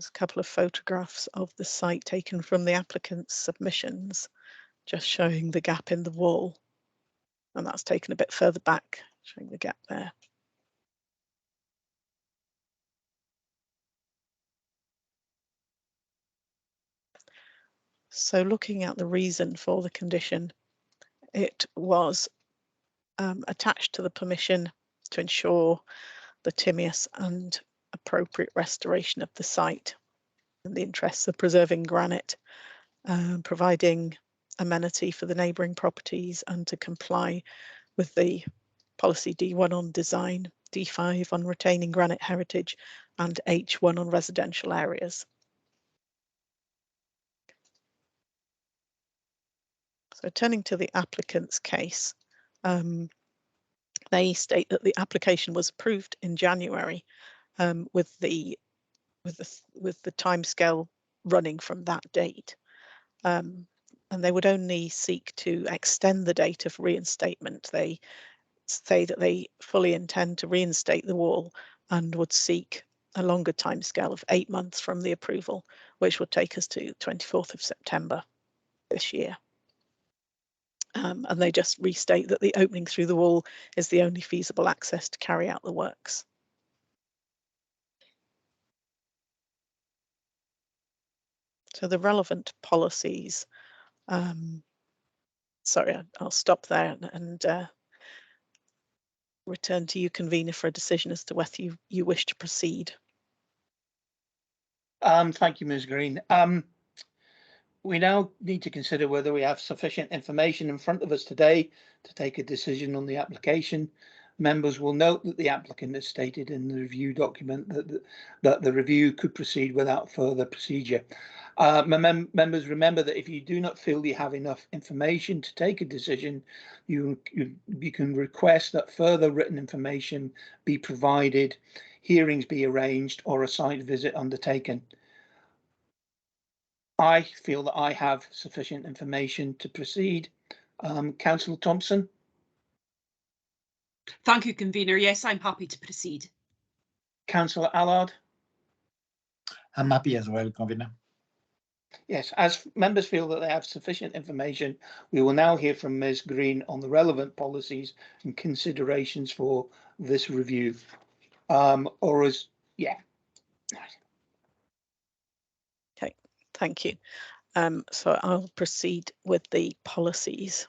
There's a couple of photographs of the site taken from the applicant's submissions, just showing the gap in the wall. And that's taken a bit further back, showing the gap there. So looking at the reason for the condition, it was attached to the permission to ensure the Timaeus and appropriate restoration of the site in the interests of preserving granite, providing amenity for the neighbouring properties, and to comply with the policy D1 on design, D5 on retaining granite heritage, and H1 on residential areas. So turning to the applicant's case, they state that the application was approved in January with the timescale running from that date. And they would only seek to extend the date of reinstatement. They say that they fully intend to reinstate the wall and would seek a longer timescale of 8 months from the approval, which would take us to 24th of September this year. And they just restate that the opening through the wall is the only feasible access to carry out the works. So the relevant policies, sorry, I'll stop there and return to you, convener, for a decision as to whether you wish to proceed. Thank you, Ms. Green. We now need to consider whether we have sufficient information in front of us today to take a decision on the application. Members will note that the applicant has stated in the review document that the review could proceed without further procedure. Members, remember that if you do not feel you have enough information to take a decision, you can request that further written information be provided, hearings be arranged, or a site visit undertaken. I feel that I have sufficient information to proceed. Councillor Thompson? Thank you, convener. Yes, I'm happy to proceed. Councillor Allard? I'm happy as well, convener. Yes, as members feel that they have sufficient information, we will now hear from Ms. Green on the relevant policies and considerations for this review. Okay, thank you. So I'll proceed with the policies.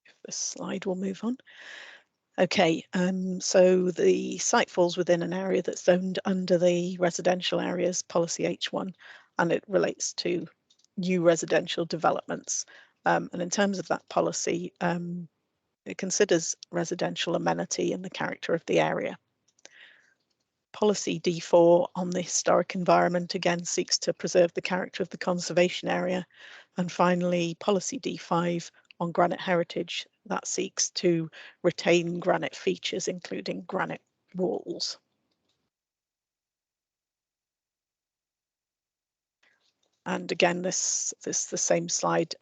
If this slide will move on. Okay, so the site falls within an area that's zoned under the residential areas policy H1, and it relates to new residential developments. And in terms of that policy, it considers residential amenity and the character of the area. Policy D4 on the historic environment again seeks to preserve the character of the conservation area. And finally, policy D5 on granite heritage, that seeks to retain granite features, including granite walls. And again, this is the same slide,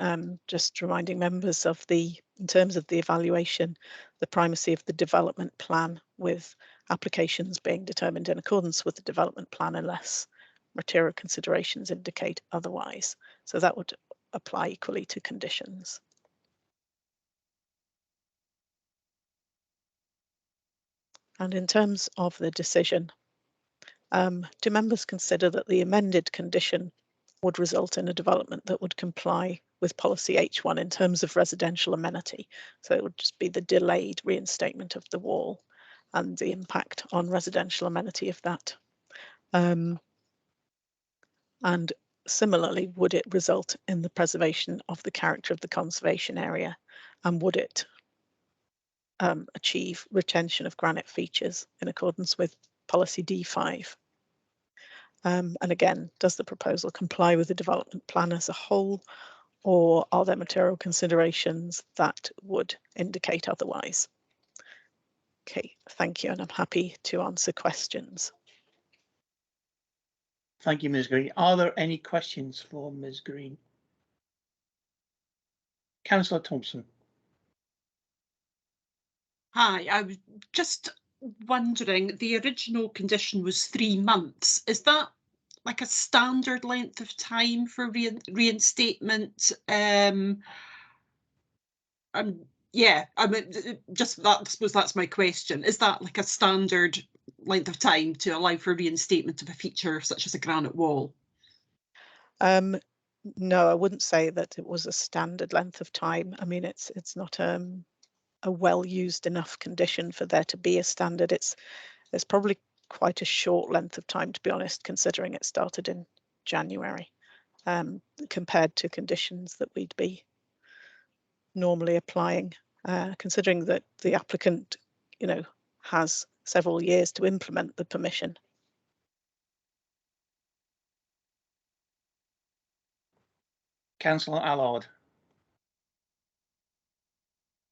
just reminding members of in terms of the evaluation, the primacy of the development plan, with applications being determined in accordance with the development plan unless material considerations indicate otherwise. So that would apply equally to conditions. And in terms of the decision, do members consider that the amended condition would result in a development that would comply with policy H1 in terms of residential amenity? So it would just be the delayed reinstatement of the wall and the impact on residential amenity of that. And similarly, would it result in the preservation of the character of the conservation area? And would it achieve retention of granite features in accordance with policy D5? And again, does the proposal comply with the development plan as a whole, or are there material considerations that would indicate otherwise? Okay, thank you, and I'm happy to answer questions. Thank you, Ms. Green. Are there any questions for Ms. Green? Councillor Thompson? Hi, I was just wondering, the original condition was 3 months. Is that like a standard length of time for reinstatement? Yeah, I mean, just that, I suppose that's my question. Is that like a standard length of time to allow for reinstatement of a feature such as a granite wall? No, I wouldn't say that it was a standard length of time. I mean, it's not a well used enough condition for there to be a standard. It's probably quite a short length of time, to be honest, considering it started in January, compared to conditions that we'd be normally applying, considering that the applicant, has several years to implement the permission. Councillor Allard.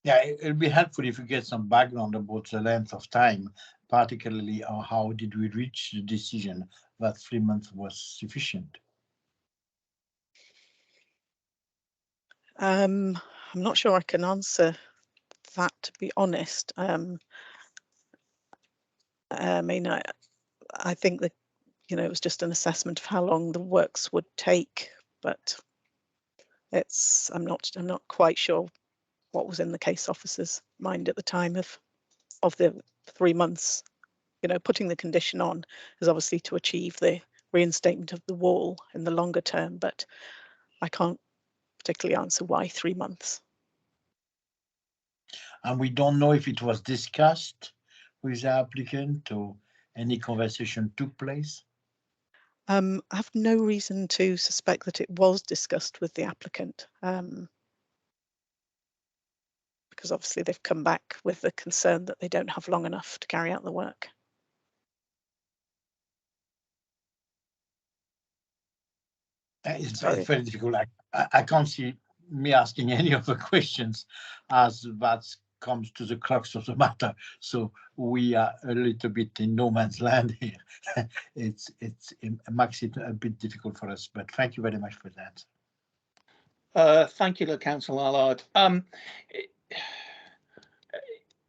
Yeah, it'd be helpful if you get some background about the length of time, particularly how did we reach the decision that 3 months was sufficient? I'm not sure I can answer that, to be honest. I mean, I think that, it was just an assessment of how long the works would take, but I'm not quite sure what was in the case officer's mind at the time of the 3 months. Putting the condition on is obviously to achieve the reinstatement of the wall in the longer term, but I can't particularly answer why 3 months. And we don't know if it was discussed with the applicant or any conversation took place. I have no reason to suspect that it was discussed with the applicant, because obviously they've come back with the concern that they don't have long enough to carry out the work. It's very difficult. I can't see me asking any of the questions as that comes to the crux of the matter. So we are a little bit in no man's land here. it makes it a bit difficult for us, but thank you very much for that. Thank you, Councillor Allard.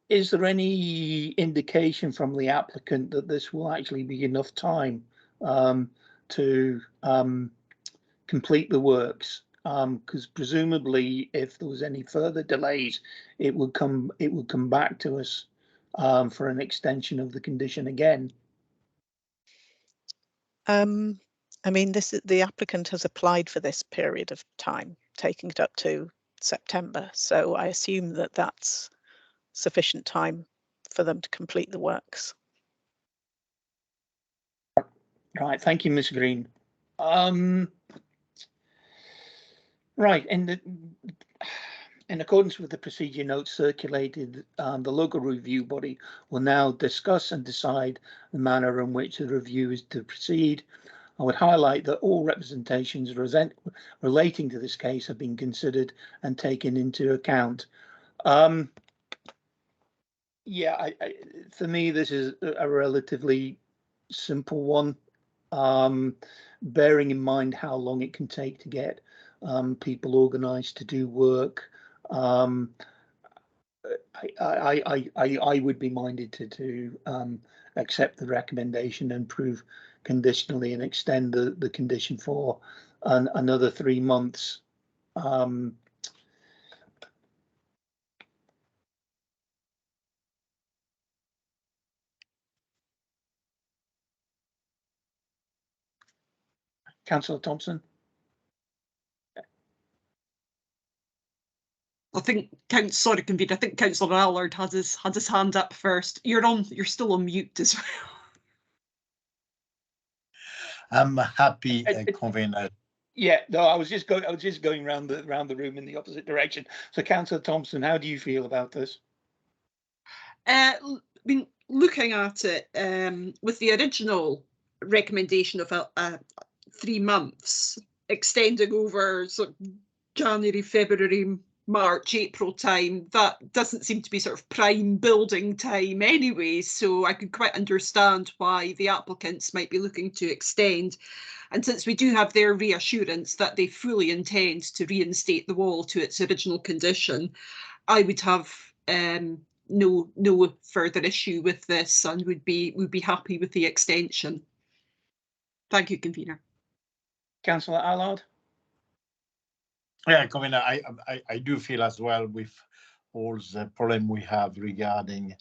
Is there any indication from the applicant that this will actually be enough time to complete the works? Because presumably, if there was any further delays, it would come back to us for an extension of the condition again. I mean, the applicant has applied for this period of time, taking it up to September. So I assume that that's sufficient time for them to complete the works. Right, thank you, Ms. Green. Right, in accordance with the procedure notes circulated, the local review body will now discuss and decide the manner in which the review is to proceed. I would highlight that all representations relating to this case have been considered and taken into account. Yeah, for me, this is a relatively simple one, bearing in mind how long it can take to get people organised to do work. I would be minded to accept the recommendation and prove conditionally and extend the condition for another 3 months. Councillor Thompson. I think sorry, convener. I think Councillor Allard had his hand up first. You're still on mute as well. I'm happy, convener. Yeah, no, I was just going around the room in the opposite direction. So, Councillor Thompson, how do you feel about this? I mean, looking at it, with the original recommendation of 3 months, extending over sort of January, February, March, April time, that doesn't seem to be sort of prime building time anyway. So I could quite understand why the applicants might be looking to extend. And since we do have their reassurance that they fully intend to reinstate the wall to its original condition, I would have no further issue with this and would be happy with the extension. Thank you, convener. Councillor Allard? Yeah, Convener, I do feel as well with all the problem we have regarding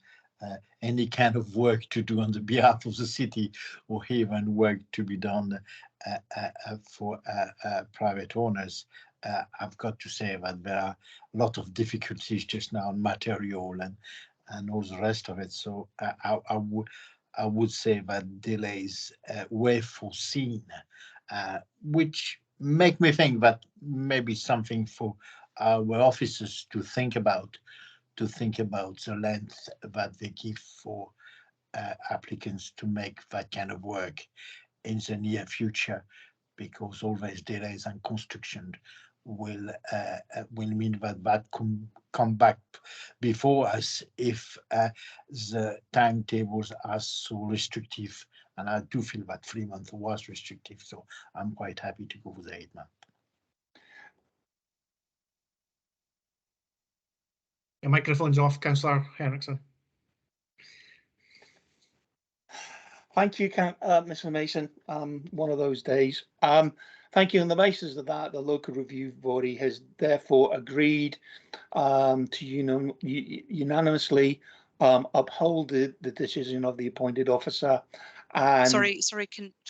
any kind of work to do on the behalf of the city, or even work to be done for private owners. I've got to say that there are a lot of difficulties just now on material and all the rest of it. So I would say that delays were foreseen, which make me think that maybe something for our officers to think about the length that they give for applicants to make that kind of work in the near future, because all these delays and construction will mean that come back before us if the timetables are so restrictive. And I do feel that 3 months was restrictive, so I'm quite happy to go with the 8 months. Your microphone's off, Councillor Henriksson. Thank you, Mr. Mason. One of those days. Thank you. On the basis of that, the local review body has therefore agreed to unanimously uphold the decision of the appointed officer. And sorry,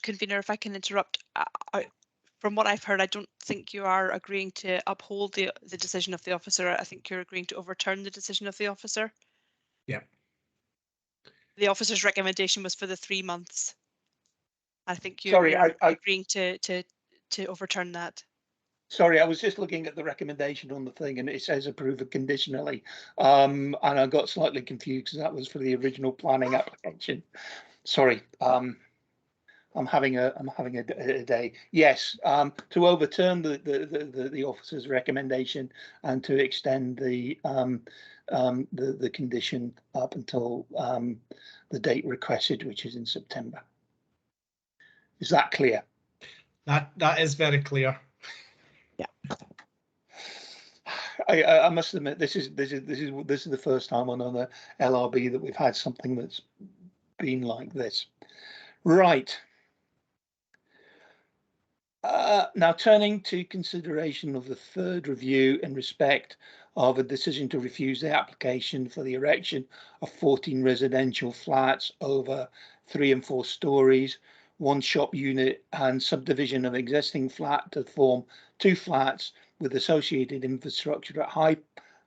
convener, if I can interrupt. From what I've heard, I don't think you are agreeing to uphold the decision of the officer. I think you're agreeing to overturn the decision of the officer. Yeah. The officer's recommendation was for the 3 months. I think you're, sorry, you're agreeing to overturn that. Sorry, I was just looking at the recommendation on the thing and it says approve it conditionally. And I got slightly confused because that was for the original planning application. Sorry. I'm having a day. Yes, to overturn the officer's recommendation and to extend the condition up until the date requested, which is in September. Is that clear? That is very clear. Yeah. I must admit this is the first time on the LRB that we've had something that's been like this. Right. Now turning to consideration of the third review in respect of a decision to refuse the application for the erection of 14 residential flats over 3 and 4 stories, 1 shop unit and subdivision of existing flat to form 2 flats with associated infrastructure at High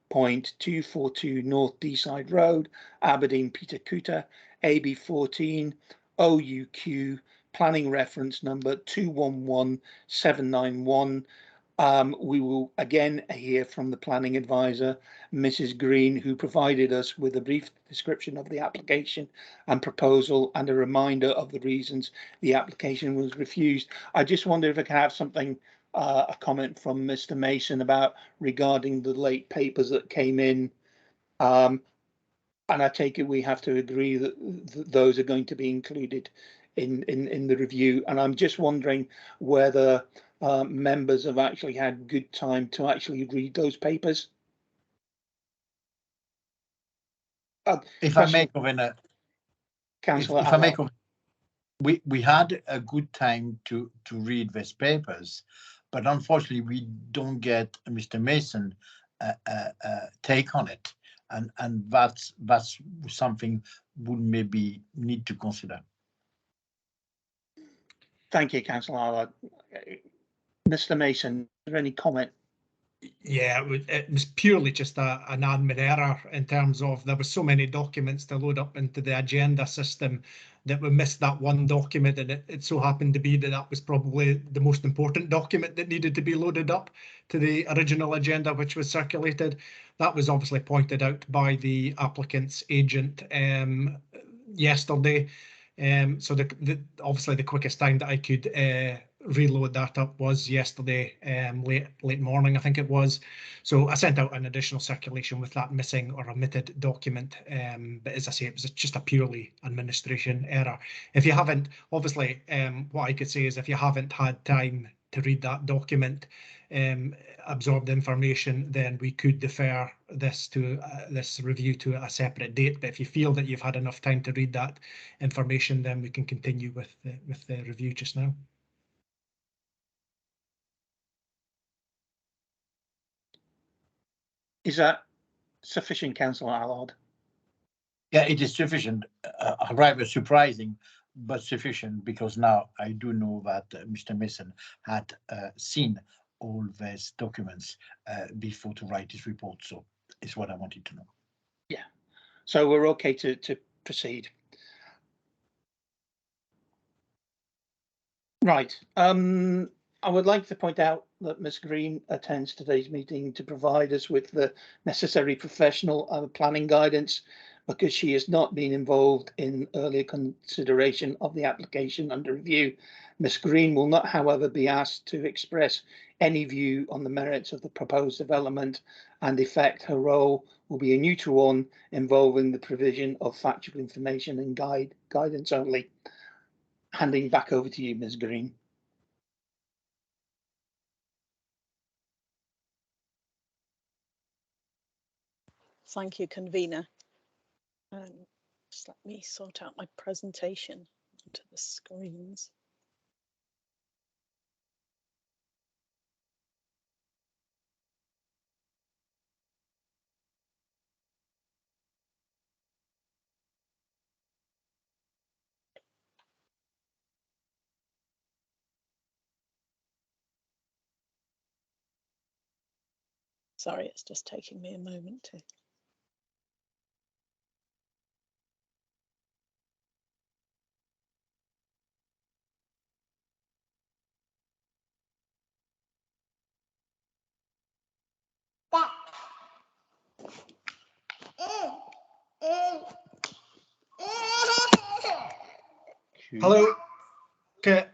Point 242 North Deeside Road, Aberdeen, Peter Cooter, AB 14 OUQ, planning reference number 211791. We will again hear from the planning advisor, Mrs. Green, who provided us with a brief description of the application and proposal and a reminder of the reasons the application was refused. I just wonder if I can have something, a comment from Mr. Mason about regarding the late papers that came in. And I take it we have to agree that those are going to be included in the review, and I'm just wondering whether members have actually had good time to actually read those papers. If I may, Convener, Councillor, if I may, we had a good time to read these papers, but unfortunately we don't get Mr. Mason take on it, and that's something we maybe need to consider. Thank you, Councillor Allard. Mr. Mason, is there any comment? Yeah, it was purely just an admin error in terms of there were so many documents to load up into the agenda system that we missed that one document, and it so happened to be that was probably the most important document that needed to be loaded up to the original agenda, which was circulated. That was obviously pointed out by the applicant's agent yesterday. So obviously the quickest time that I could reload that up was yesterday, late morning, I think it was. So I sent out an additional circulation with that missing or omitted document. But as I say, it was just a purely administration error. If you haven't, obviously, what I could say is if you haven't had time to read that document, absorb the information, then we could defer this to this review to a separate date. But if you feel that you've had enough time to read that information, then we can continue with the review just now. Is that sufficient, Councillor Allard? Yeah, it is sufficient, rather surprising, but sufficient, because now I do know that Mr. Mason had seen all these documents before to write his report. So it's what I wanted to know. Yeah. So we're okay to proceed. Right. I would like to point out that Ms. Green attends today's meeting to provide us with the necessary professional planning guidance, because she has not been involved in earlier consideration of the application under review. Ms. Green will not, however, be asked to express any view on the merits of the proposed development, and in effect, her role will be a neutral one involving the provision of factual information and guidance only. Handing back over to you, Ms. Green. Thank you, convener. Just let me sort out my presentation onto the screens. Sorry, it's just taking me a moment to. Hello, okay,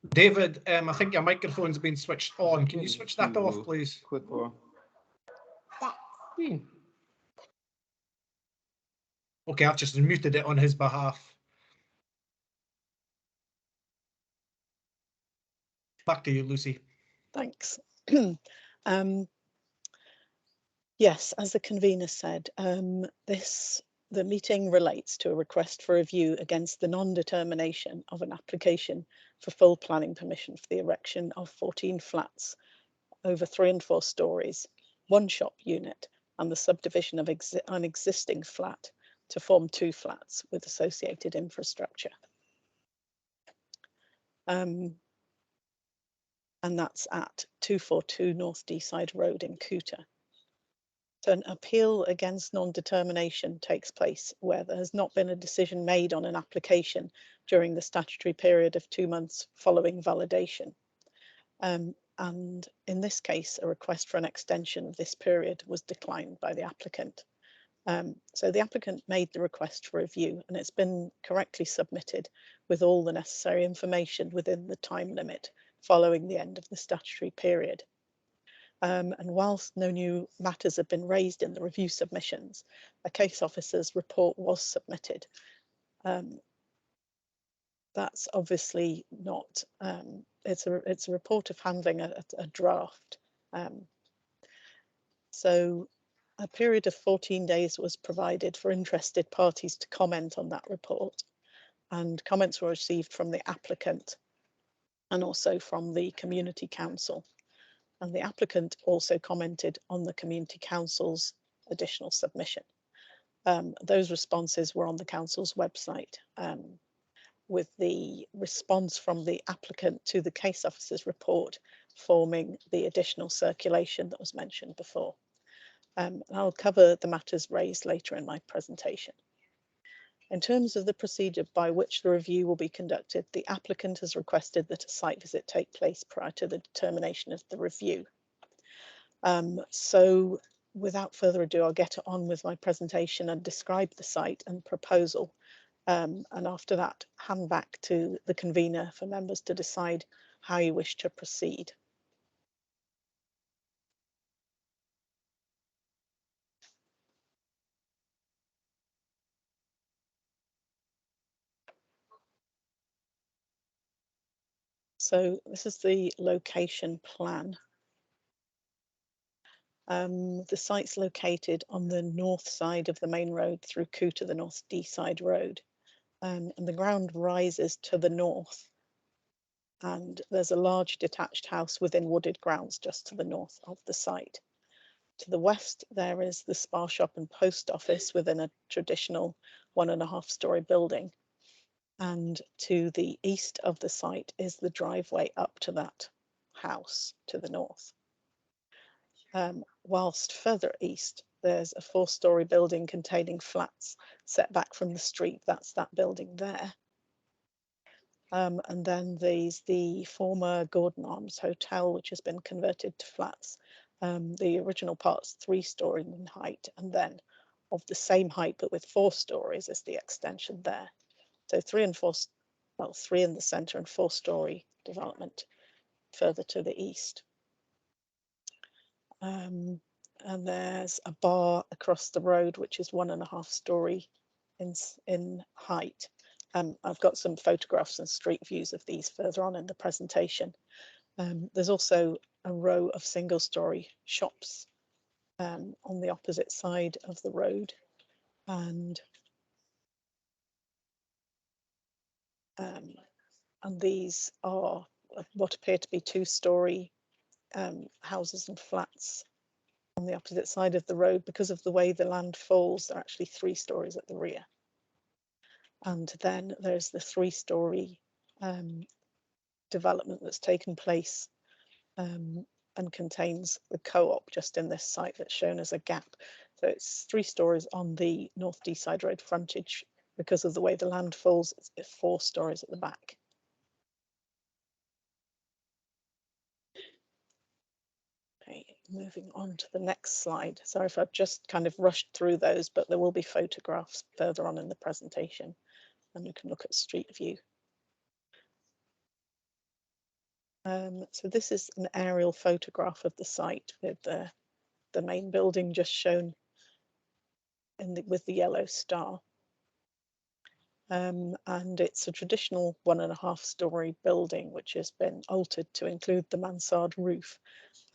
David. I think your microphone's been switched on. Can you switch that off, please? Okay, I've just muted it on his behalf. Back to you, Lucy. Thanks. Yes, as the convener said, the meeting relates to a request for review against the non-determination of an application for full planning permission for the erection of 14 flats over 3 and 4 stories, 1 shop unit, and the subdivision of an existing flat to form 2 flats with associated infrastructure. And that's at 242 North Deeside Road in Cooter. So an appeal against non-determination takes place where there has not been a decision made on an application during the statutory period of 2 months following validation. And in this case, a request for an extension of this period was declined by the applicant. So the applicant made the request for review, and it's been correctly submitted with all the necessary information within the time limit following the end of the statutory period. And whilst no new matters have been raised in the review submissions, a case officer's report was submitted. That's obviously not, it's a report of handling a draft. So a period of 14 days was provided for interested parties to comment on that report, and comments were received from the applicant and also from the Community Council. And the applicant also commented on the Community Council's additional submission. Those responses were on the Council's website, with the response from the applicant to the case officer's report forming the additional circulation that was mentioned before. I'll cover the matters raised later in my presentation. In terms of the procedure by which the review will be conducted, the applicant has requested that a site visit take place prior to the determination of the review. So without further ado, I'll get on with my presentation and describe the site and proposal. And after that, hand back to the convener for members to decide how you wish to proceed. So So this is the location plan. The site's located on the north side of the main road through Cooter, the North Deeside Road. And the ground rises to the north. And there's a large detached house within wooded grounds just to the north of the site. To the west, there is the Spar shop and post office within a traditional 1.5-story building. And to the east of the site is the driveway up to that house to the north. Whilst further east, there's a 4-story building containing flats set back from the street. That's that building there. And then there's the former Gordon Arms Hotel, which has been converted to flats. The original part's 3-story in height, and then of the same height but with 4 stories is the extension there. So 3 and 4, well, 3 in the centre and 4-story development further to the east. And there's a bar across the road, which is 1.5-story in height. I've got some photographs and street views of these further on in the presentation. There's also a row of single-story shops on the opposite side of the road, and these are what appear to be 2-story houses and flats on the opposite side of the road. Because of the way the land falls, they're actually 3 stories at the rear. And then there's the 3-story development that's taken place and contains the co-op just in this site that's shown as a gap. So it's 3 stories on the North Deeside Road frontage. Because of the way the land falls, it's 4 stories at the back. Okay, moving on to the next slide. Sorry if I've just kind of rushed through those, but there will be photographs further on in the presentation, and you can look at street view. So this is an aerial photograph of the site with the main building just shown with the yellow star. And it's a traditional 1.5-story building which has been altered to include the mansard roof.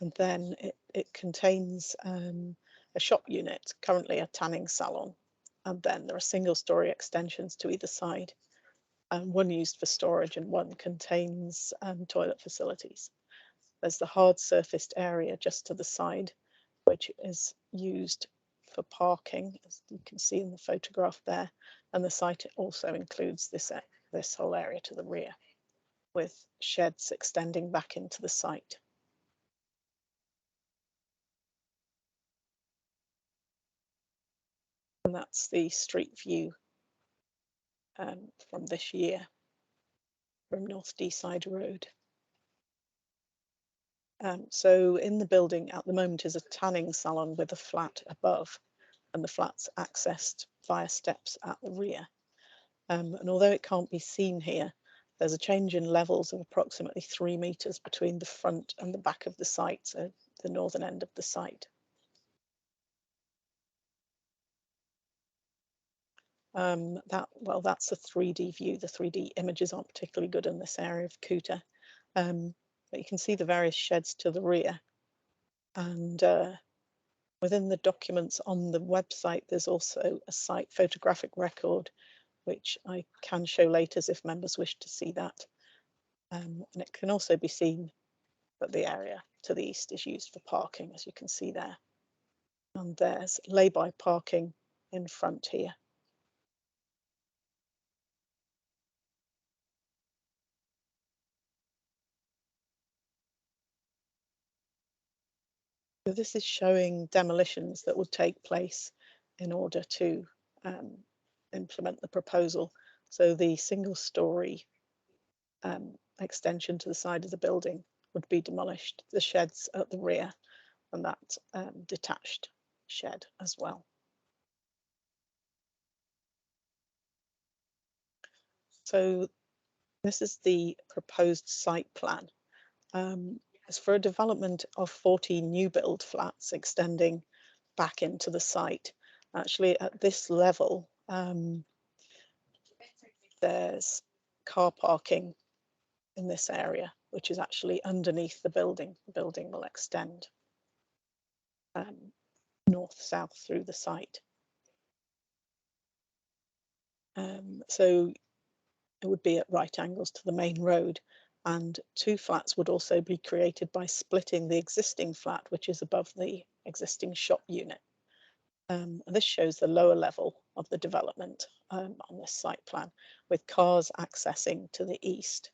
And then it contains a shop unit, currently a tanning salon. And then there are single-story extensions to either side, and one used for storage and one contains toilet facilities. There's the hard surfaced area just to the side, which is used for parking, as you can see in the photograph there. And the site also includes this whole area to the rear, with sheds extending back into the site. And that's the street view from this year from North Deeside Road. So in the building at the moment is a tanning salon with a flat above, and the flat's accessed via steps at the rear. And although it can't be seen here, there's a change in levels of approximately 3 meters between the front and the back of the site, so the northern end of the site. That's a 3D view. The 3D images aren't particularly good in this area of Cooter. But you can see the various sheds to the rear. And within the documents on the website, there's also a site photographic record, which I can show later if members wish to see that. And it can also be seen that the area to the east is used for parking, as you can see there. And there's lay-by parking in front here. So this is showing demolitions that would take place in order to implement the proposal. So the single-story extension to the side of the building would be demolished, the sheds at the rear, and that detached shed as well. So this is the proposed site plan. It's for a development of 40 new build flats extending back into the site. Actually, at this level, there's car parking in this area, which is actually underneath the building. The building will extend north-south through the site. So it would be at right angles to the main road, and 2 flats would also be created by splitting the existing flat, which is above the existing shop unit. This shows the lower level of the development on this site plan, with cars accessing to the east,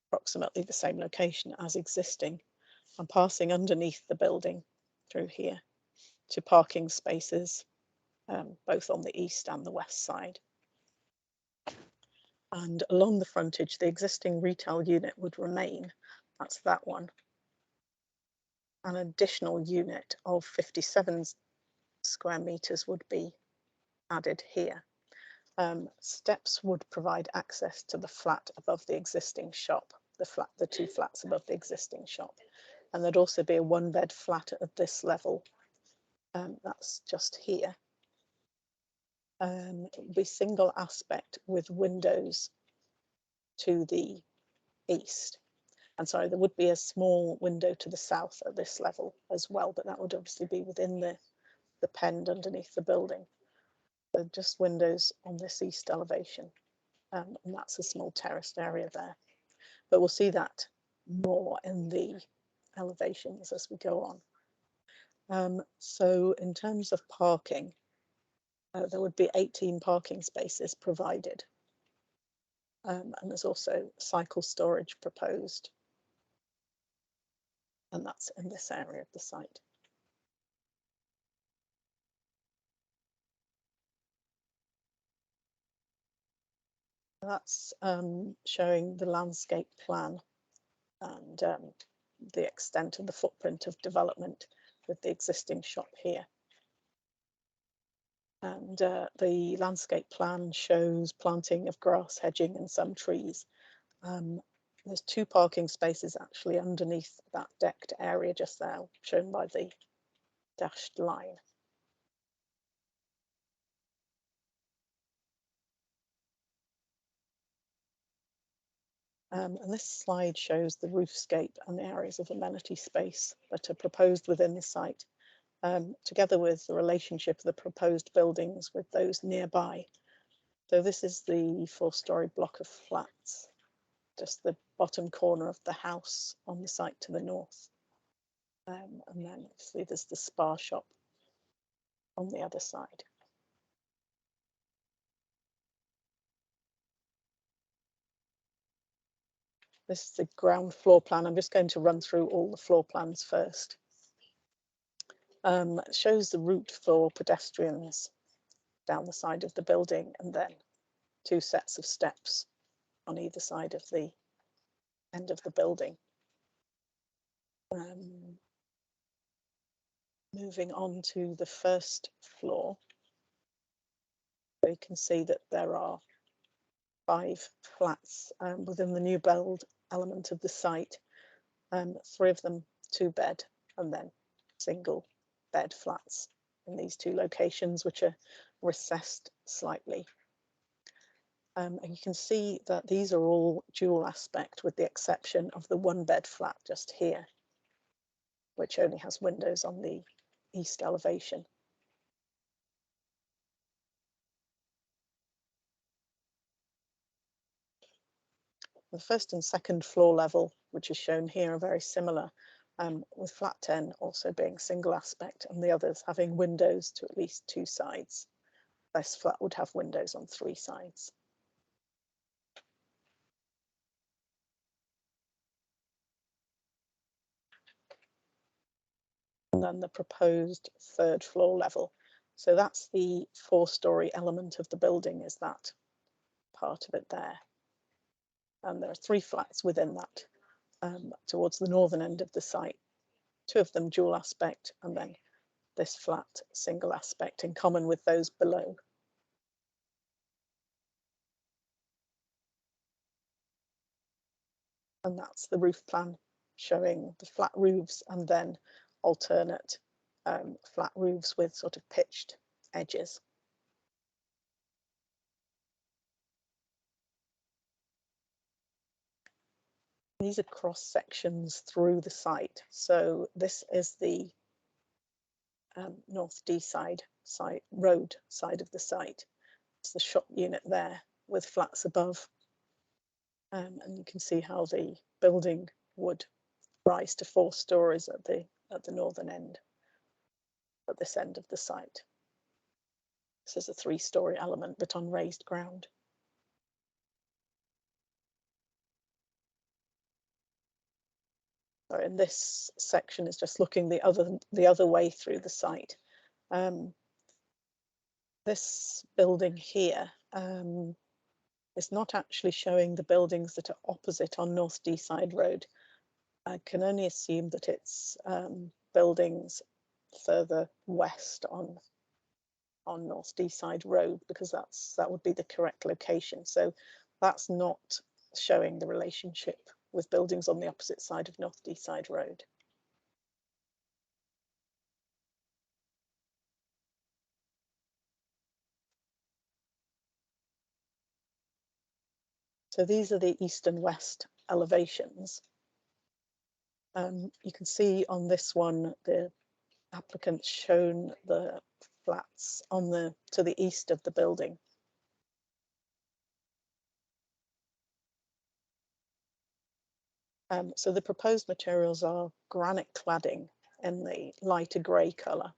approximately the same location as existing, and passing underneath the building through here to parking spaces, both on the east and the west side. And along the frontage, the existing retail unit would remain. That's that one. An additional unit of 57 square meters would be added here. Steps would provide access to the flat above the existing shop, the 2 flats above the existing shop. And there'd also be a 1-bed flat at this level. That's just here. It would be single aspect with windows to the east. And sorry, there would be a small window to the south at this level as well, but that would obviously be within the pend underneath the building. So just windows on this east elevation, and that's a small terraced area there. But we'll see that more in the elevations as we go on. So in terms of parking, there would be 18 parking spaces provided. And there's also cycle storage proposed. And that's in this area of the site. That's showing the landscape plan and the extent of the footprint of development with the existing shop here. And the landscape plan shows planting of grass, hedging and some trees. There's 2 parking spaces actually underneath that decked area just there, shown by the dashed line. And this slide shows the roofscape and the areas of amenity space that are proposed within the site, together with the relationship of the proposed buildings with those nearby. So this is the 4-storey block of flats, just the bottom corner of the house on the site to the north. And then obviously there's the spa shop on the other side. This is the ground floor plan. I'm just going to run through all the floor plans first. It shows the route for pedestrians down the side of the building, and then 2 sets of steps on either side of the end of the building. Moving on to the first floor, you can see that there are 5 flats within the new build element of the site, 3 of them 2-bed and then single bed flats in these 2 locations, which are recessed slightly. And you can see that these are all dual aspect with the exception of the 1-bed flat just here, which only has windows on the east elevation. The first and second floor level, which is shown here, are very similar, with flat 10 also being single aspect and the others having windows to at least 2 sides. This flat would have windows on 3 sides. And then the proposed 3rd floor level. So that's the 4-storey element of the building, is that part of it there. And there are 3 flats within that, towards the northern end of the site, 2 of them dual aspect, and then this flat single aspect in common with those below. And that's the roof plan showing the flat roofs and then alternate flat roofs with sort of pitched edges. These are cross sections through the site. So this is the North Deeside road side of the site. It's the shop unit there with flats above. And you can see how the building would rise to 4 stories at the northern end, at this end of the site. This is a 3-story element, but on raised ground. So in this section is just looking the other way through the site. This building here is not actually showing the buildings that are opposite on North Deeside Road. I can only assume that it's buildings further west on North Deeside Road, because that would be the correct location. So that's not showing the relationship with buildings on the opposite side of North Deeside Road. So these are the east and west elevations. You can see on this one, the applicant's shown the flats to the east of the building. So the proposed materials are granite cladding in the lighter grey colour,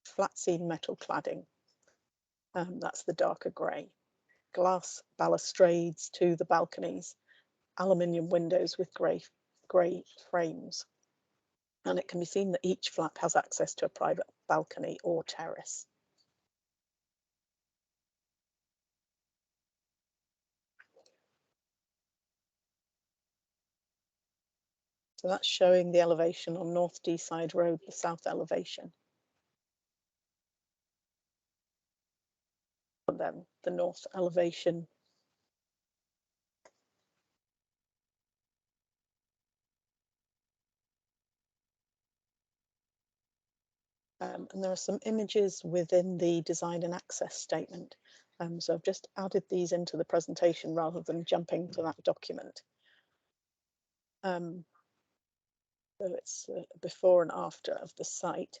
flat seam metal cladding, that's the darker grey, glass balustrades to the balconies, aluminium windows with grey frames. And it can be seen that each flat has access to a private balcony or terrace. So that's showing the elevation on North Deeside Road, the south elevation. And then the north elevation. And there are some images within the design and access statement. So I've just added these into the presentation rather than jumping to that document. So it's before and after of the site.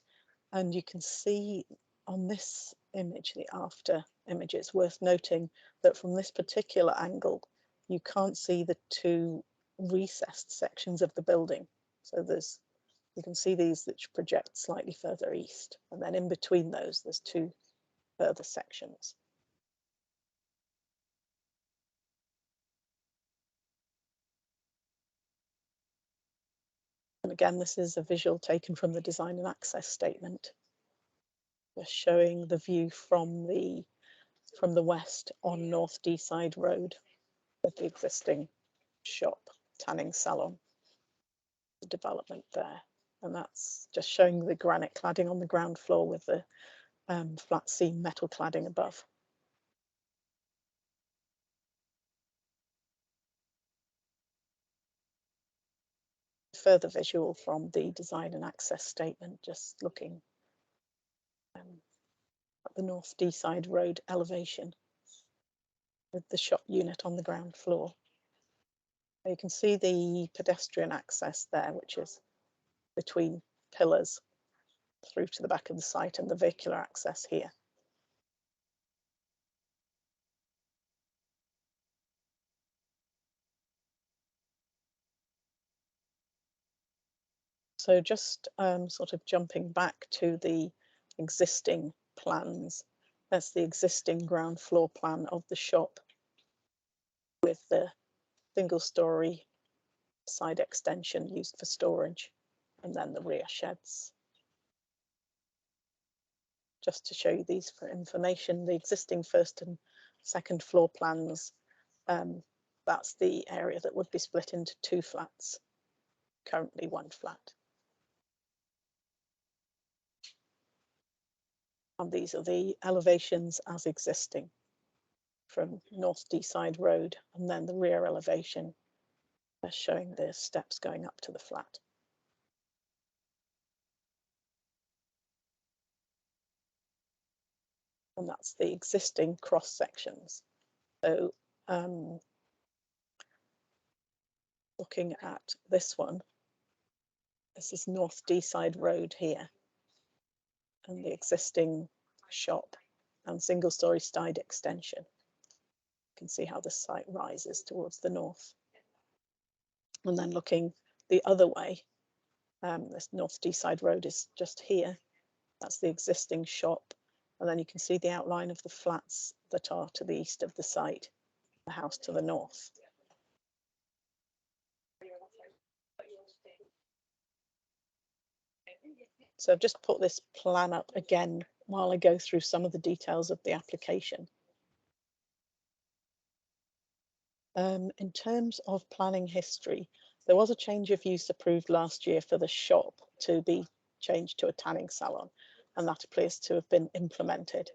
And you can see on this image, the after image, it's worth noting that from this particular angle, you can't see the 2 recessed sections of the building. So you can see these which project slightly further east, and then in between those, there's 2 further sections. And again, this is a visual taken from the design and access statement. We're showing the view from the west on North Deeside Road with the existing shop, tanning salon, the development there. And that's just showing the granite cladding on the ground floor with the flat seam metal cladding above. Further visual from the design and access statement, just looking at the North Deeside Road elevation with the shop unit on the ground floor. You can see the pedestrian access there, which is between pillars through to the back of the site, and the vehicular access here. So just sort of jumping back to the existing plans, that's the existing ground floor plan of the shop with the single-story side extension used for storage, and then the rear sheds. Just to show you these for information, the existing first and second floor plans, that's the area that would be split into 2 flats, currently 1 flat. And these are the elevations as existing from North Deeside Road, and then the rear elevation showing the steps going up to the flat. And that's the existing cross sections. So looking at this one, this is North Deeside Road here, and the existing shop and single-storey side extension. You can see how the site rises towards the north. And then looking the other way, this North Deeside Road is just here. That's the existing shop. And then you can see the outline of the flats that are to the east of the site, the house to the north. So I've just put this plan up again while I go through some of the details of the application. In terms of planning history, there was a change of use approved last year for the shop to be changed to a tanning salon, and that appears to have been implemented.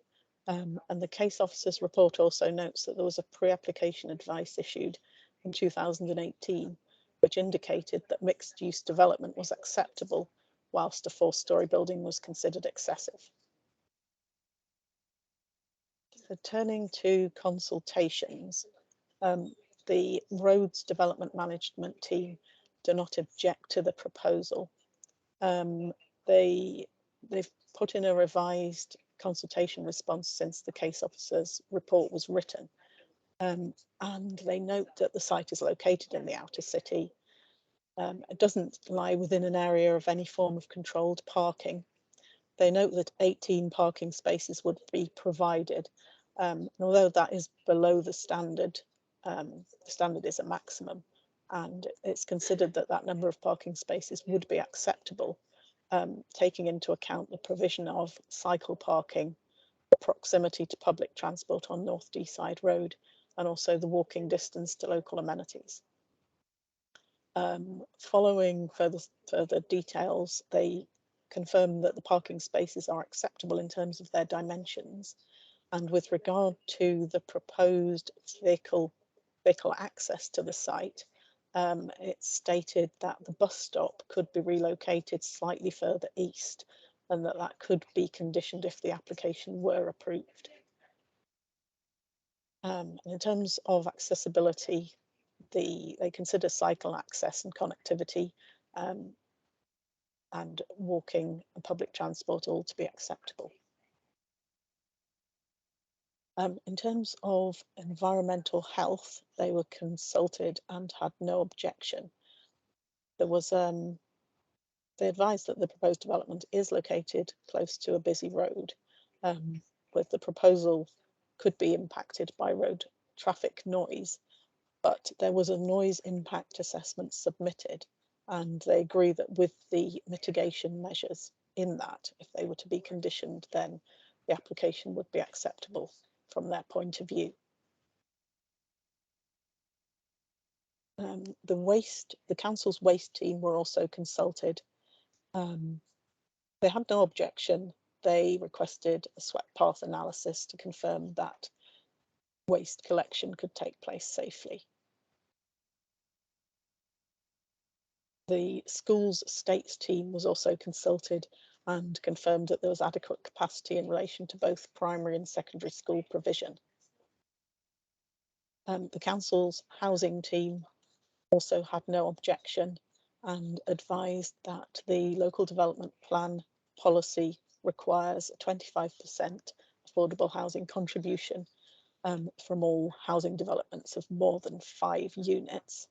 And the case officer's report also notes that there was a pre-application advice issued in 2018, which indicated that mixed-use development was acceptable, whilst a 4-storey building was considered excessive. So turning to consultations, the roads development management team do not object to the proposal. They've put in a revised consultation response since the case officer's report was written. And they note that the site is located in the outer city. It doesn't lie within an area of any form of controlled parking. They note that 18 parking spaces would be provided. And although that is below the standard is a maximum, and it's considered that that number of parking spaces would be acceptable, taking into account the provision of cycle parking, the proximity to public transport on North Deeside Road, and also the walking distance to local amenities. Following further details, they confirm that the parking spaces are acceptable in terms of their dimensions. And with regard to the proposed vehicle access to the site, it's stated that the bus stop could be relocated slightly further east, and that could be conditioned if the application were approved. In terms of accessibility, they consider cycle access and connectivity and walking and public transport all to be acceptable. In terms of environmental health, they were consulted and had no objection. There was they advised that the proposed development is located close to a busy road, with the proposal could be impacted by road traffic noise, but there was a noise impact assessment submitted, and they agree that with the mitigation measures in that, if they were to be conditioned, then the application would be acceptable from their point of view. The council's waste team were also consulted. They had no objection. They requested a swept path analysis to confirm that waste collection could take place safely. The school's estates team was also consulted and confirmed that there was adequate capacity in relation to both primary and secondary school provision. The council's housing team also had no objection and advised that the local development plan policy requires a 25% affordable housing contribution from all housing developments of more than 5 units.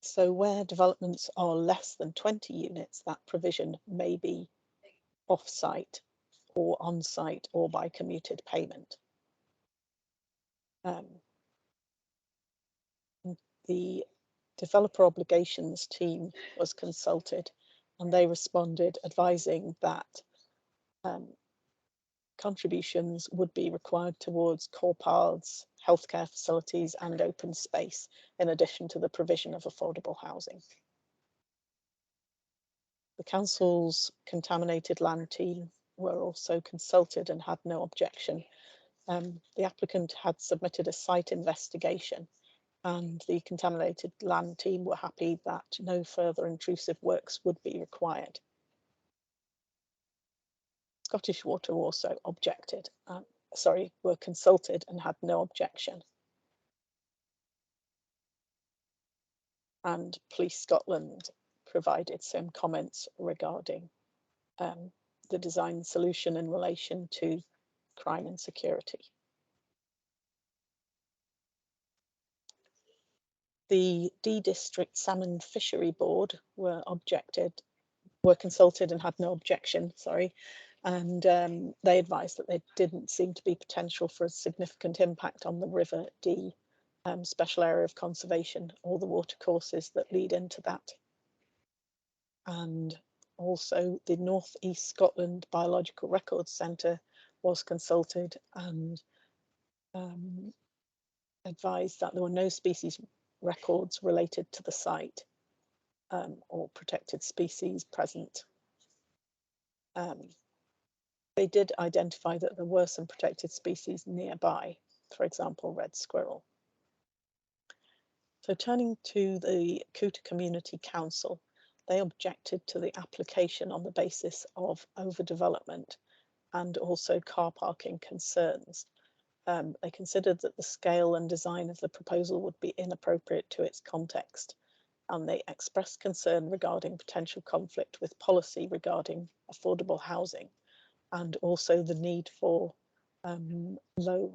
So where developments are less than 20 units, that provision may be off-site or on-site or by commuted payment. The developer obligations team was consulted, and they responded advising that contributions would be required towards core paths, healthcare facilities and open space, in addition to the provision of affordable housing. The council's contaminated land team were also consulted and had no objection. The applicant had submitted a site investigation, and the contaminated land team were happy that no further intrusive works would be required. Scottish Water also were consulted and had no objection. and Police Scotland provided some comments regarding the design solution in relation to crime and security. The D District Salmon Fishery Board were consulted and had no objection, sorry, and they advised that there didn't seem to be potential for a significant impact on the River Dee special area of conservation or the watercourses that lead into that. And also the North East Scotland Biological Records Centre was consulted and advised that there were no species records related to the site or protected species present. They did identify that there were some protected species nearby, for example, red squirrel. So turning to the Cooter Community Council, they objected to the application on the basis of overdevelopment and also car parking concerns. They considered that the scale and design of the proposal would be inappropriate to its context, and they expressed concern regarding potential conflict with policy regarding affordable housing and also the need for low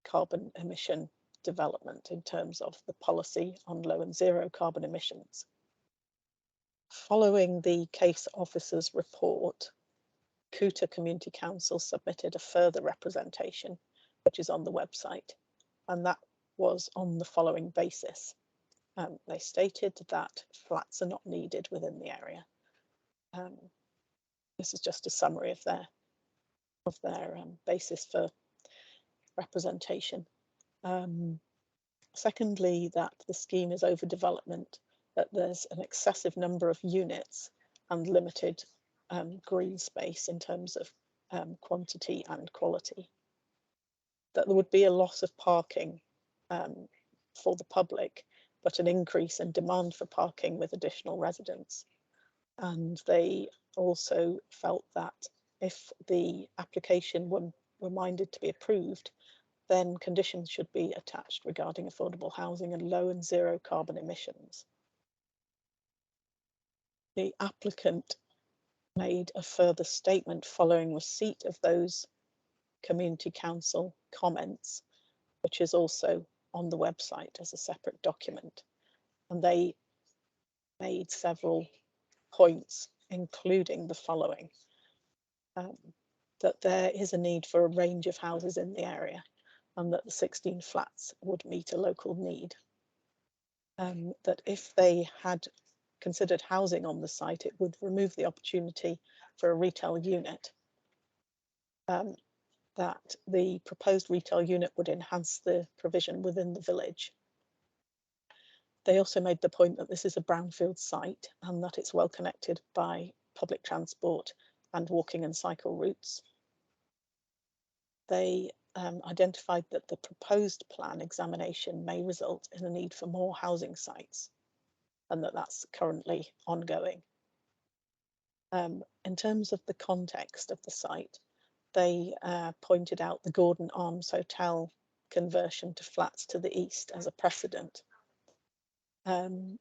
carbon emission development in terms of the policy on low and zero carbon emissions. Following the case officer's report, Cooter Community Council submitted a further representation, which is on the website, and that was on the following basis. They stated that flats are not needed within the area. This is just a summary of their basis for representation. Secondly, that the scheme is overdevelopment, that there's an excessive number of units and limited green space in terms of quantity and quality. That there would be a loss of parking for the public, but an increase in demand for parking with additional residents. And they also felt that if the application were minded to be approved, then conditions should be attached regarding affordable housing and low and zero carbon emissions. The applicant made a further statement following receipt of those Community Council comments, which is also on the website as a separate document. And they made several points, including the following: that there is a need for a range of houses in the area, and that the 16 flats would meet a local need. That if they had considered housing on the site, it would remove the opportunity for a retail unit. That the proposed retail unit would enhance the provision within the village. They also made the point that this is a brownfield site and that it's well connected by public transport and walking and cycle routes. They identified that the proposed plan examination may result in a need for more housing sites and that that's currently ongoing. In terms of the context of the site, they pointed out the Gordon Arms Hotel conversion to flats to the east as a precedent. And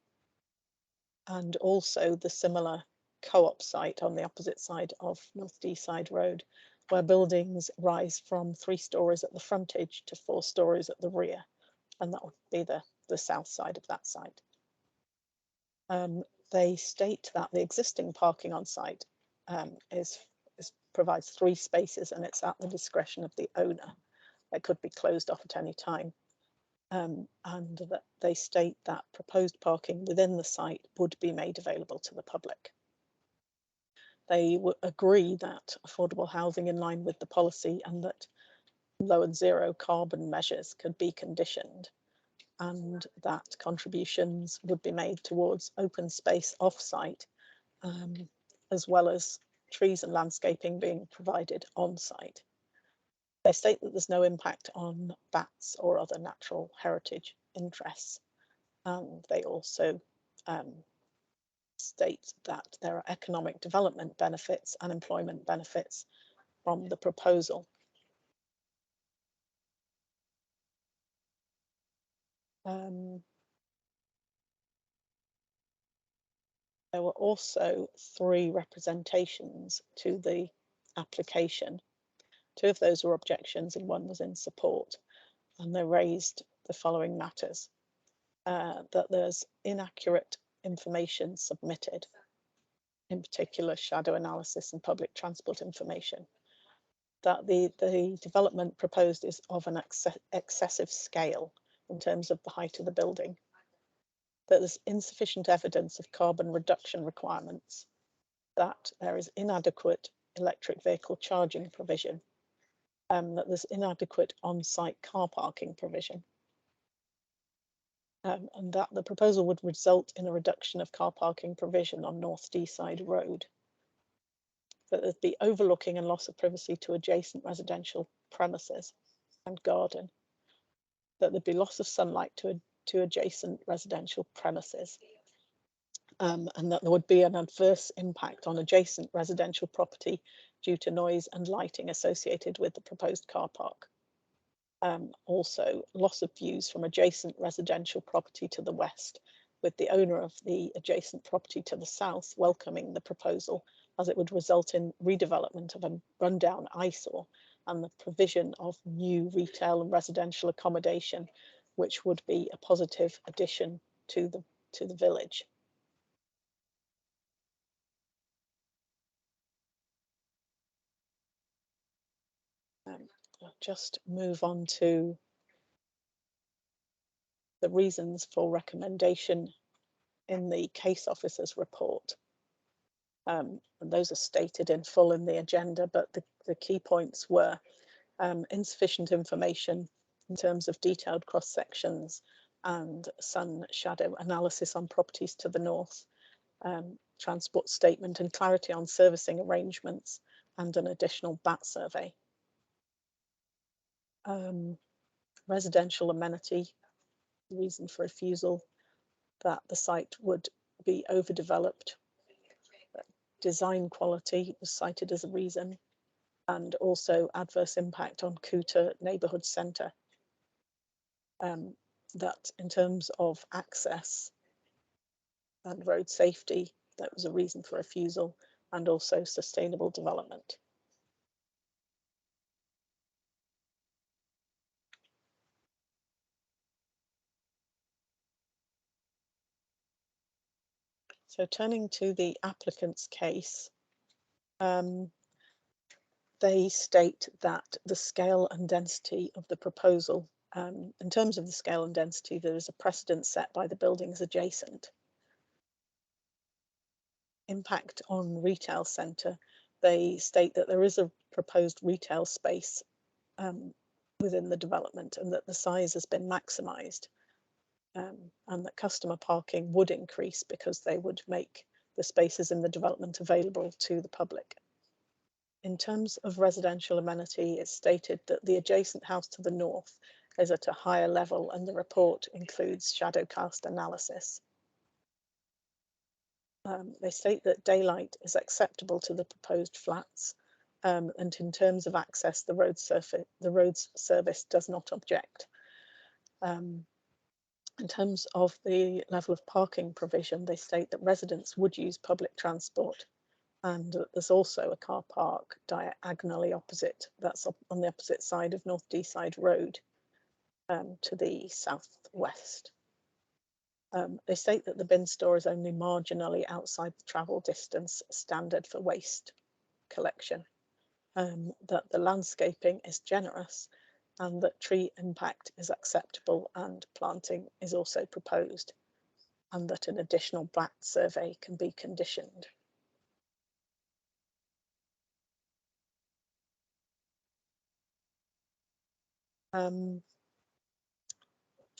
also the similar co-op site on the opposite side of North Deeside Road, where buildings rise from 3 stories at the frontage to 4 stories at the rear, and that would be the south side of that site. They state that the existing parking on site provides 3 spaces and it's at the discretion of the owner. It could be closed off at any time. And that they state that proposed parking within the site would be made available to the public. They agree that affordable housing in line with the policy and that low and zero carbon measures could be conditioned, and that contributions would be made towards open space off-site, as well as trees and landscaping being provided on-site. They state that there's no impact on bats or other natural heritage interests. And they also state that there are economic development benefits and employment benefits from the proposal. There were also 3 representations to the application. 2 of those were objections and 1 was in support, and they raised the following matters. That there's inaccurate information submitted, in particular shadow analysis and public transport information. That the development proposed is of an excessive scale in terms of the height of the building. That there's insufficient evidence of carbon reduction requirements. That there is inadequate electric vehicle charging provision. That there's inadequate on-site car parking provision. And that the proposal would result in a reduction of car parking provision on North Deeside Road. That there'd be overlooking and loss of privacy to adjacent residential premises and garden. That there'd be loss of sunlight to adjacent residential premises. And that there would be an adverse impact on adjacent residential property due to noise and lighting associated with the proposed car park. Also, loss of views from adjacent residential property to the west, with the owner of the adjacent property to the south welcoming the proposal, as it would result in redevelopment of a rundown eyesore and the provision of new retail and residential accommodation, which would be a positive addition to the village. I'll just move on to the reasons for recommendation in the case officer's report. And those are stated in full in the agenda, but the key points were insufficient information in terms of detailed cross sections and sun shadow analysis on properties to the north, transport statement and clarity on servicing arrangements, and an additional BAT survey. Residential amenity, reason for refusal, that the site would be overdeveloped. Design quality was cited as a reason, and also adverse impact on Cooter neighbourhood centre. That in terms of access and road safety, that was a reason for refusal, and also sustainable development. So turning to the applicant's case, they state that the scale and density of the proposal, in terms of the scale and density, there is a precedent set by the buildings adjacent. Impact on retail centre, they state that there is a proposed retail space within the development and that the size has been maximised, and that customer parking would increase because they would make the spaces in the development available to the public. In terms of residential amenity, it's stated that the adjacent house to the north is at a higher level, and the report includes shadow cast analysis. They state that daylight is acceptable to the proposed flats, and in terms of access, the roads service does not object. In terms of the level of parking provision, they state that residents would use public transport, and there's also a car park diagonally opposite, that's on the opposite side of North Deeside Road, to the southwest. They state that the bin store is only marginally outside the travel distance standard for waste collection, that the landscaping is generous, and that tree impact is acceptable and planting is also proposed, and that an additional BAT survey can be conditioned.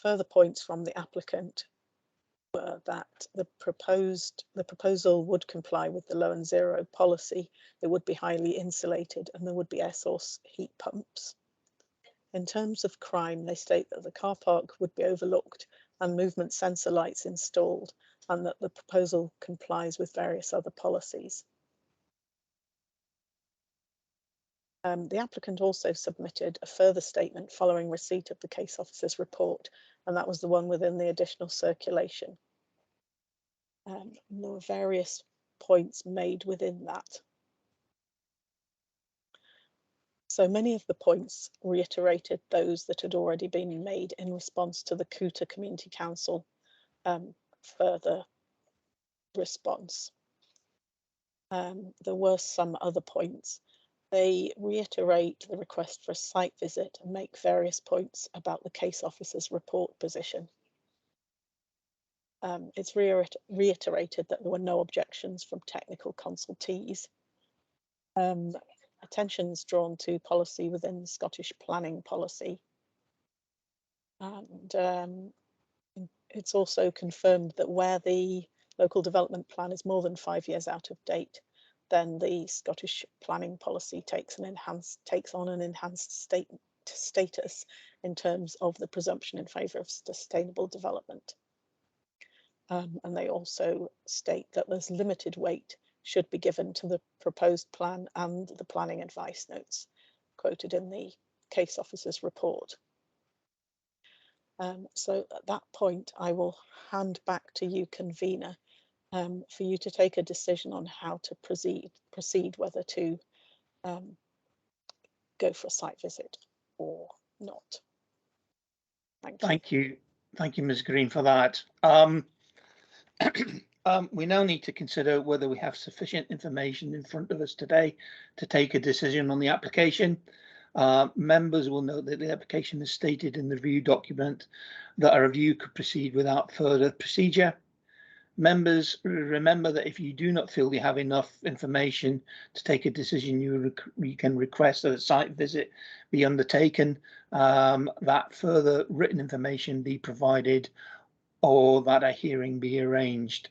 Further points from the applicant were that the proposal would comply with the low and zero policy. It would be highly insulated and there would be air source heat pumps. In terms of crime, they state that the car park would be overlooked and movement sensor lights installed, and that the proposal complies with various other policies. The applicant also submitted a further statement following receipt of the case officer's report, and that was the one within the additional circulation. And there were various points made within that. So many of the points reiterated those that had already been made in response to the Cooter Community Council further response. There were some other points. They reiterate the request for a site visit and make various points about the case officer's report position. It's reiterated that there were no objections from technical consultees. Attention's drawn to policy within the Scottish planning policy. And it's also confirmed that where the local development plan is more than 5 years out of date, then the Scottish planning policy takes on an enhanced status in terms of the presumption in favour of sustainable development. And they also state that there's limited weight should be given to the proposed plan and the planning advice notes quoted in the case officer's report. So at that point, I will hand back to you, convener, for you to take a decision on how to proceed, whether to go for a site visit or not. Thank you. Thank you, Ms. Green, for that. We now need to consider whether we have sufficient information in front of us today to take a decision on the application. Members will note that the application is stated in the review document that a review could proceed without further procedure. Members, remember that if you do not feel you have enough information to take a decision, you can request that a site visit be undertaken, that further written information be provided, or that a hearing be arranged.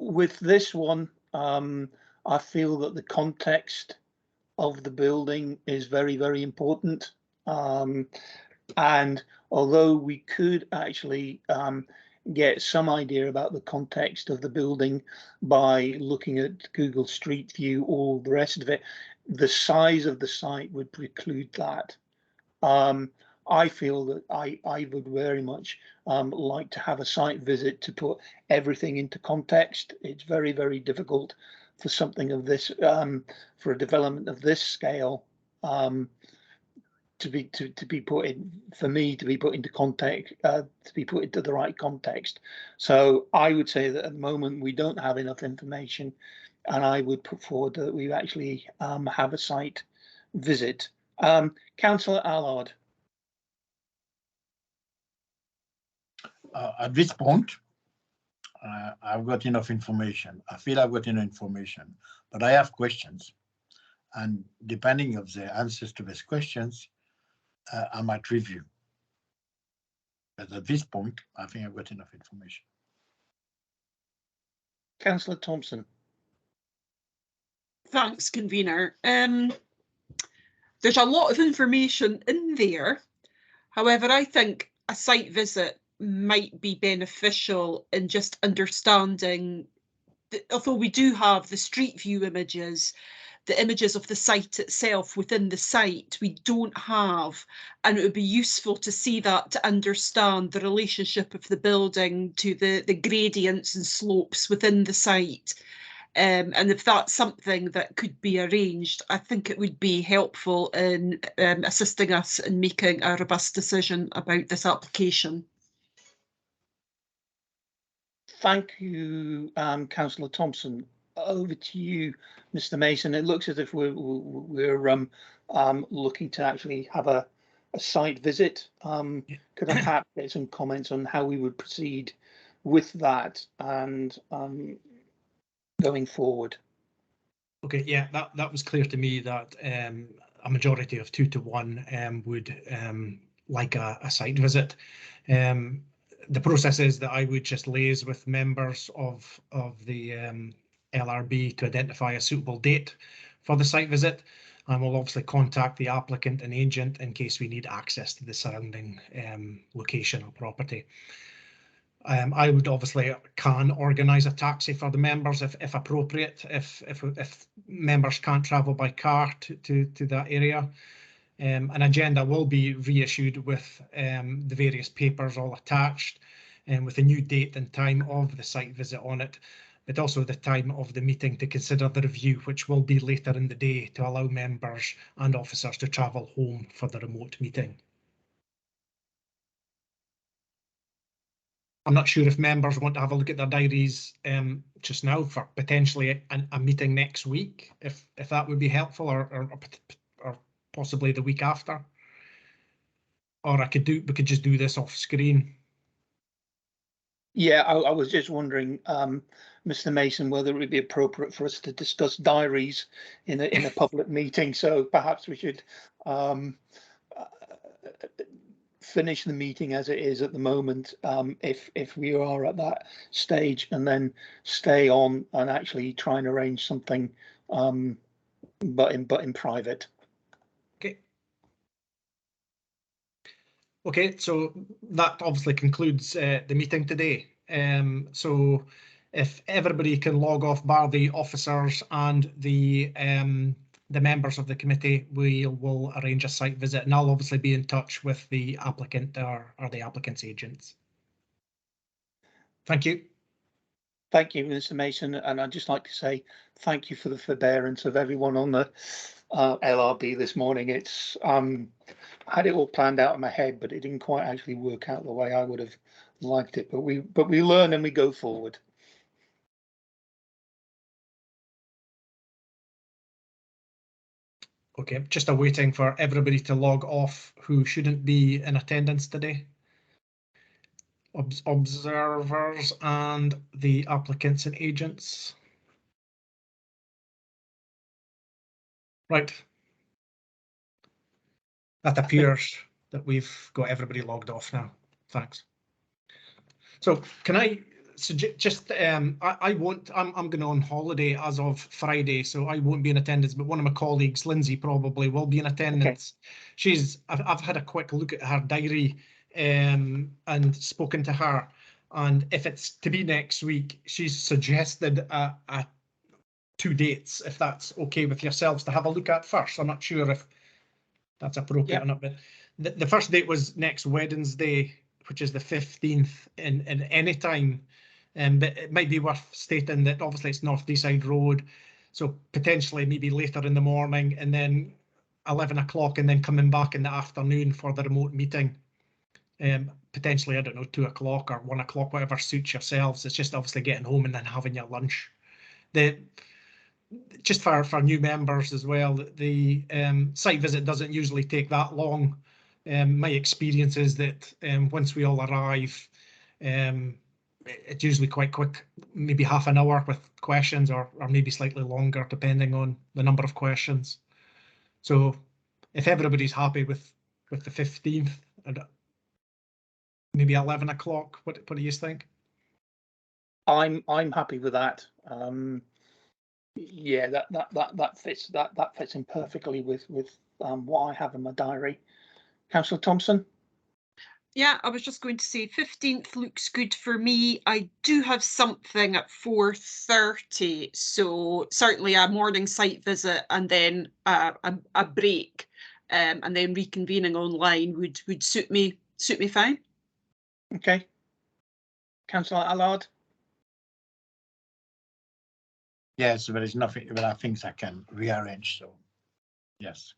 With this one, I feel that the context of the building is very, very important. And although we could actually get some idea about the context of the building by looking at Google Street View, all the rest of it, the size of the site would preclude that. I feel that I would very much like to have a site visit to put everything into context. It's very, very difficult for something of this, for a development of this scale, to be put in, for me to be put into context, to be put into the right context. So I would say that at the moment we don't have enough information, and I would put forward that we actually have a site visit. Councillor Allard. At this point, I've got enough information. I feel I've got enough information, but I have questions, and depending on the answers to these questions, I might review. But at this point, I think I've got enough information. Councillor Thompson. Thanks, convener. There's a lot of information in there. However, I think a site visit might be beneficial in just understanding that, although we do have the street view images, the images of the site itself within the site, we don't have, and it would be useful to see that to understand the relationship of the building to the gradients and slopes within the site. And if that's something that could be arranged, I think it would be helpful in assisting us in making a robust decision about this application. Thank you, Councillor Thompson. Over to you, Mr. Mason. It looks as if we're looking to actually have a site visit. Could I perhaps get some comments on how we would proceed with that and going forward? Okay, yeah, that was clear to me that a majority of 2 to 1 would like a site visit. The process is that I would just liaise with members of the LRB to identify a suitable date for the site visit, and we'll obviously contact the applicant and agent in case we need access to the surrounding location or property. I would obviously can organise a taxi for the members if appropriate, if members can't travel by car to that area. An agenda will be reissued with the various papers all attached. with a new date and time of the site visit on it, but also the time of the meeting to consider the review, which will be later in the day to allow members and officers to travel home for the remote meeting. I'm not sure if members want to have a look at their diaries just now for potentially a meeting next week, if that would be helpful, or possibly the week after. Or we could just do this off screen. Yeah, I was just wondering, Mr. Mason, whether it would be appropriate for us to discuss diaries in a public meeting. So perhaps we should finish the meeting as it is at the moment, if we are at that stage, and then stay on and actually try and arrange something, but in private. Okay. Okay, so that obviously concludes the meeting today. So if everybody can log off, bar the officers and the members of the committee, we will arrange a site visit, and I'll obviously be in touch with the applicant or the applicant's agents. Thank you. Thank you, Mr. Mason, and I'd just like to say thank you for the forbearance of everyone on the LRB this morning. It's I had it all planned out in my head, but it didn't quite actually work out the way I would have liked it. But we learn and we go forward. Okay, just awaiting for everybody to log off who shouldn't be in attendance today. Observers and the applicants and agents. Right. That appears that we've got everybody logged off now. Thanks. So can I suggest just I won't, I'm going on holiday as of Friday, so I won't be in attendance, but one of my colleagues, Lindsay, probably will be in attendance. Okay. I've had a quick look at her diary and spoken to her, and if it's to be next week, she's suggested two dates, if that's okay with yourselves to have a look at first. I'm not sure if that's appropriate or not, but the first date was next Wednesday, which is the 15th, in any time. But it might be worth stating that obviously it's North Deeside Road, so potentially maybe later in the morning, and then 11 o'clock, and then coming back in the afternoon for the remote meeting. Potentially, I don't know, 2 o'clock or 1 o'clock, whatever suits yourselves. It's just obviously getting home and then having your lunch. Just for new members as well, the site visit doesn't usually take that long. My experience is that once we all arrive, it's usually quite quick, maybe half an hour with questions, or maybe slightly longer, depending on the number of questions. So if everybody's happy with the 15th, and maybe 11 o'clock, what do you think? I'm happy with that. Yeah, that fits in perfectly with what I have in my diary. Councillor Thompson? Yeah, I was just going to say 15th looks good for me. I do have something at 4:30, so certainly a morning site visit and then a break, and then reconvening online would suit me fine. Okay. Councillor Allard? Yes, there is nothing, there are things I can rearrange, so yes.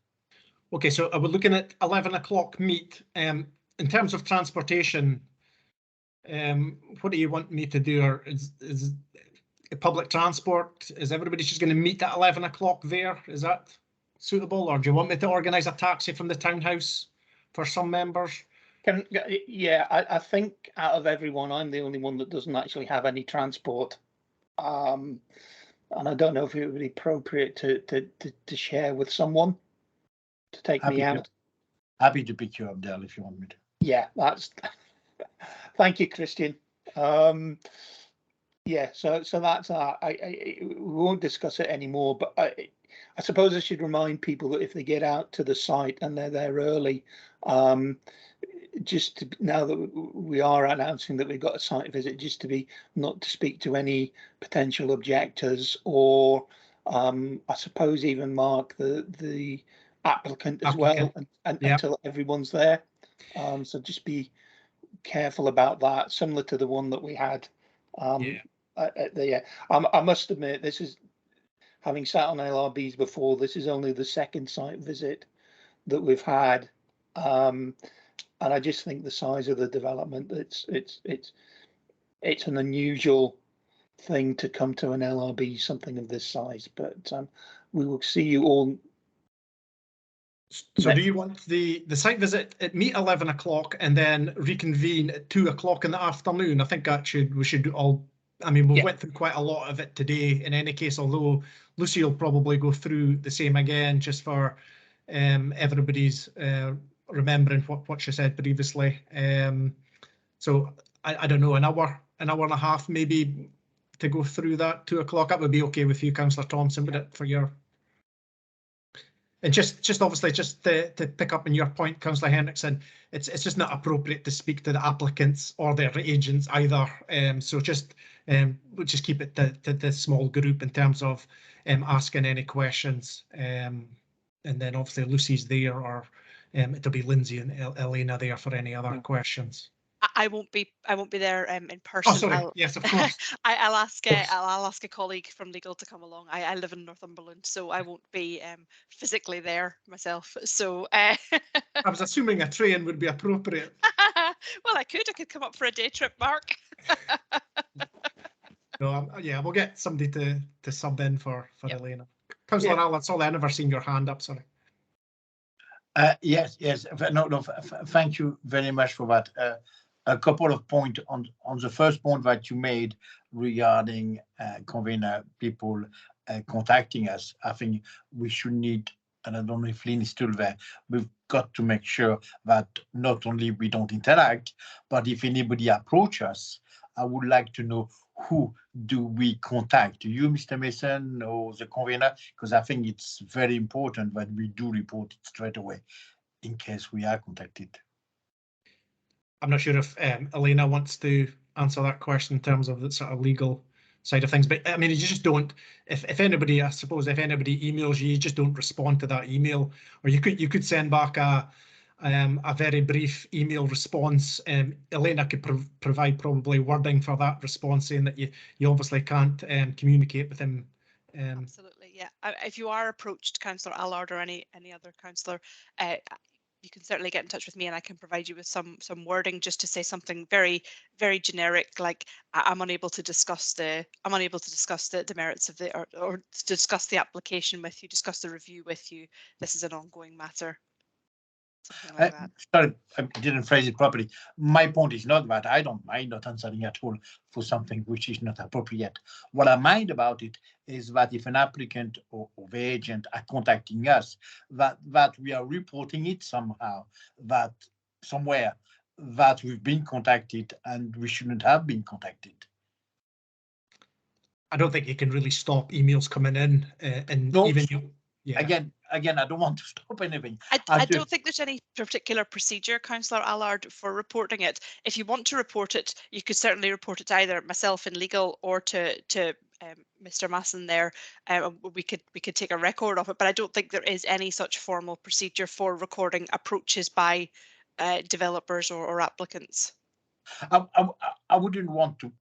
Okay, so we're looking at 11 o'clock meet. In terms of transportation, what do you want me to do? Or is public transport, is everybody just going to meet at 11 o'clock there? Is that suitable, or do you want me to organise a taxi from the townhouse for some members? Yeah, I think out of everyone, I'm the only one that doesn't actually have any transport. And I don't know if it would be appropriate to share with someone to take me out. Happy to pick you up, Dale, if you want me to. Yeah, that's. Thank you, Christian. Yeah, so that's we won't discuss it anymore. But I suppose I should remind people that if they get out to the site and they're there early, just to, now that we are announcing that we've got a site visit, just to be not to speak to any potential objectors, or I suppose even Mark the applicant as well, and until everyone's there. So just be careful about that, similar to the one that we had. Yeah. At the, I must admit, this is, having sat on LRBs before, this is only the second site visit that we've had. And I just think the size of the development, it's an unusual thing to come to an LRB, something of this size, but we will see you all. So do you want the site visit at meet 11 o'clock and then reconvene at 2 o'clock in the afternoon? I think that we should all, I mean, we Yeah. went through quite a lot of it today in any case, although Lucy will probably go through the same again just for everybody's remembering what she said previously. So I don't know, an hour and a half maybe to go through that 2 o'clock. That would be okay with you, Councillor Thompson, would it, for your? And just obviously, just to pick up on your point, Councillor Henrickson, it's just not appropriate to speak to the applicants or their agents either. So just we'll just keep it to the small group in terms of asking any questions. And then obviously Lucy's there, or it'll be Lindsay and Elena there for any other questions. I won't be there in Oh, person. sorry. Yes, of course. I'll ask a colleague from legal to come along. I live in Northumberland, so I won't be physically there myself. So I was assuming a train would be appropriate. well, I could come up for a day trip, Mark. No, yeah, we'll get somebody to sub in for Yep. Elena. Councillor Allen, sorry, I've never seen your hand up. Sorry. Yes. No. Thank you very much for that. A couple of points on the first point that you made regarding convener people contacting us. I think we should need, and I don't know if Lynn is still there, we've got to make sure that not only we don't interact, but if anybody approach us, I would like to know who do we contact, you, Mr. Mason, or the convener, because I think it's very important that we do report it straight away in case we are contacted. I'm not sure if Elena wants to answer that question in terms of the sort of legal side of things, but I mean, you just don't, if anybody, I suppose, if anybody emails you, you just don't respond to that email, or you could send back a very brief email response. Elena could provide probably wording for that response, saying that you obviously can't communicate with him. Absolutely, yeah. If you are approached, Councillor Allard or any other councillor, you can certainly get in touch with me, and I can provide you with some wording just to say something very, very generic, like I'm unable to discuss the merits of the or to discuss the application with you, discuss the review with you. This is an ongoing matter. Something like that. Sorry, I didn't phrase it properly. My point is not that I don't mind not answering at all for something which is not appropriate. What I mind about it is that if an applicant or the agent are contacting us, that we are reporting it somehow, that somewhere that we've been contacted and we shouldn't have been contacted. I don't think you can really stop emails coming in, and No, even you. Yeah. Again, I don't want to stop anything. I don't think there's any particular procedure, Councillor Allard, for reporting it. If you want to report it, you could certainly report it to either myself in legal or to Mr. Masson there. We could take a record of it, but I don't think there is any such formal procedure for recording approaches by developers or applicants. I wouldn't want to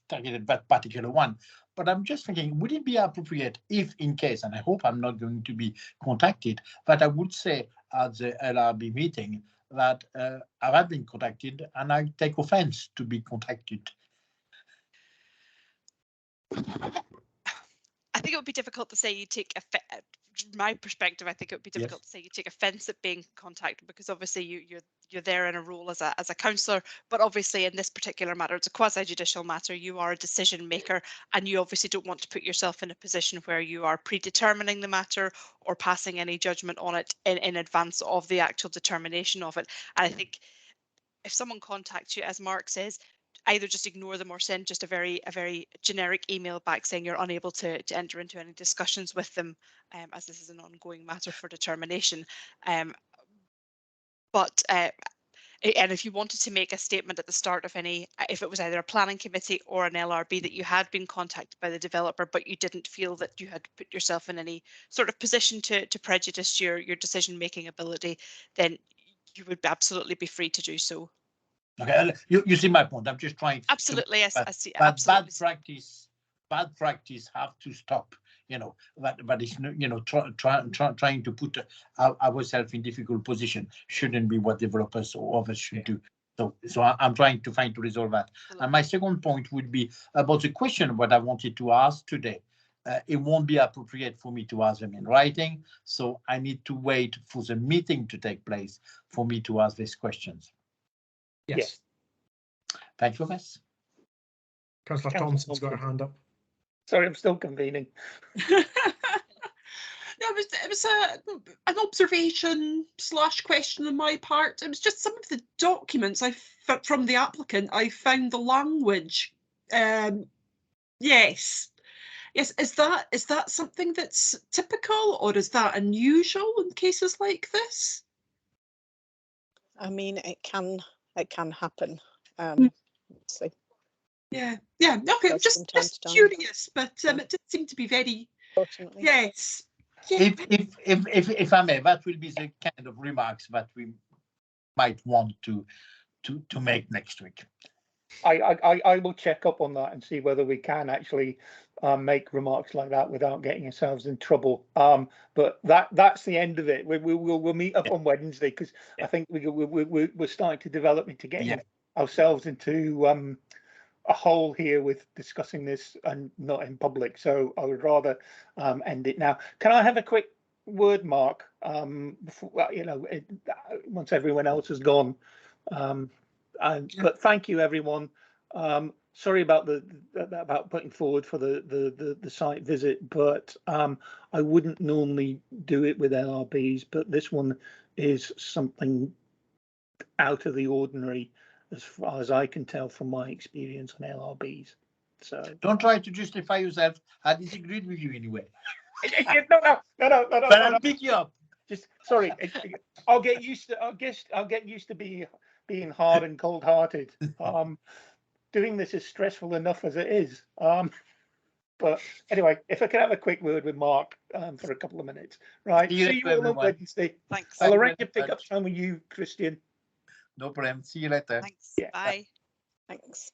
target that particular one, but I'm just thinking, would it be appropriate if, in case, and I hope I'm not going to be contacted, that I would say at the LRB meeting that I have been contacted and I take offense to be contacted. I think it would be difficult to say you take my perspective. I think it would be difficult to say you take offence at being contacted, because obviously you're there in a role as a councillor, but obviously in this particular matter, it's a quasi-judicial matter. You are a decision maker, and you obviously don't want to put yourself in a position where you are predetermining the matter or passing any judgment on it in advance of the actual determination of it. And I think if someone contacts you, as Mark says, either just ignore them or send just a very generic email back saying you're unable to enter into any discussions with them, as this is an ongoing matter for determination. But and if you wanted to make a statement at the start of if it was either a planning committee or an LRB that you had been contacted by the developer, but you didn't feel that you had put yourself in any sort of position to prejudice your decision-making ability, then you would absolutely be free to do so. Okay, you see my point. I'm just trying. Absolutely, yes, I see. But Absolutely. bad practice have to stop. But it's trying to put ourselves in difficult position shouldn't be what developers or others should do. So I'm trying to resolve that. And my second point would be about the question what I wanted to ask today. It won't be appropriate for me to ask them in writing, so I need to wait for the meeting to take place for me to ask these questions. Yes. Yes. Thank you, Miss. Councillor Councillor Thompson's got her Thompson. hand up. Sorry, I'm still convening. No, it was an observation / question on my part. It was just some of the documents from the applicant. I found the language. Yes. Is that something that's typical, or is that unusual in cases like this? I mean, it can happen. So Yeah. Okay. Does Just from time to time. curious, but it did seem to be very. fortunately, Yes. Yeah. If I may, that will be the kind of remarks that we might want to make next week. I will check up on that and see whether we can actually make remarks like that without getting ourselves in trouble. But that's the end of it. We'll meet up on Wednesday, because I think we're starting to develop into getting ourselves into a hole here with discussing this and not in public. So I would rather end it now. Can I have a quick word, Mark? Before, once everyone else has gone. But thank you, everyone. Sorry about about putting forward for the site visit, but I wouldn't normally do it with LRBs, but this one is something out of the ordinary, as far as I can tell from my experience on LRBs. So don't try to justify yourself. I disagreed with you anyway. No. But I'll pick you up. Just sorry. I'll get used to being hard and cold-hearted. Doing this is stressful enough as it is. But anyway, if I could have a quick word with Mark for a couple of minutes, right? See you all on Wednesday. Thanks. I'll arrange a pick-up time with you, Christian. No problem. See you later. Thanks. Yeah. Bye. thanks.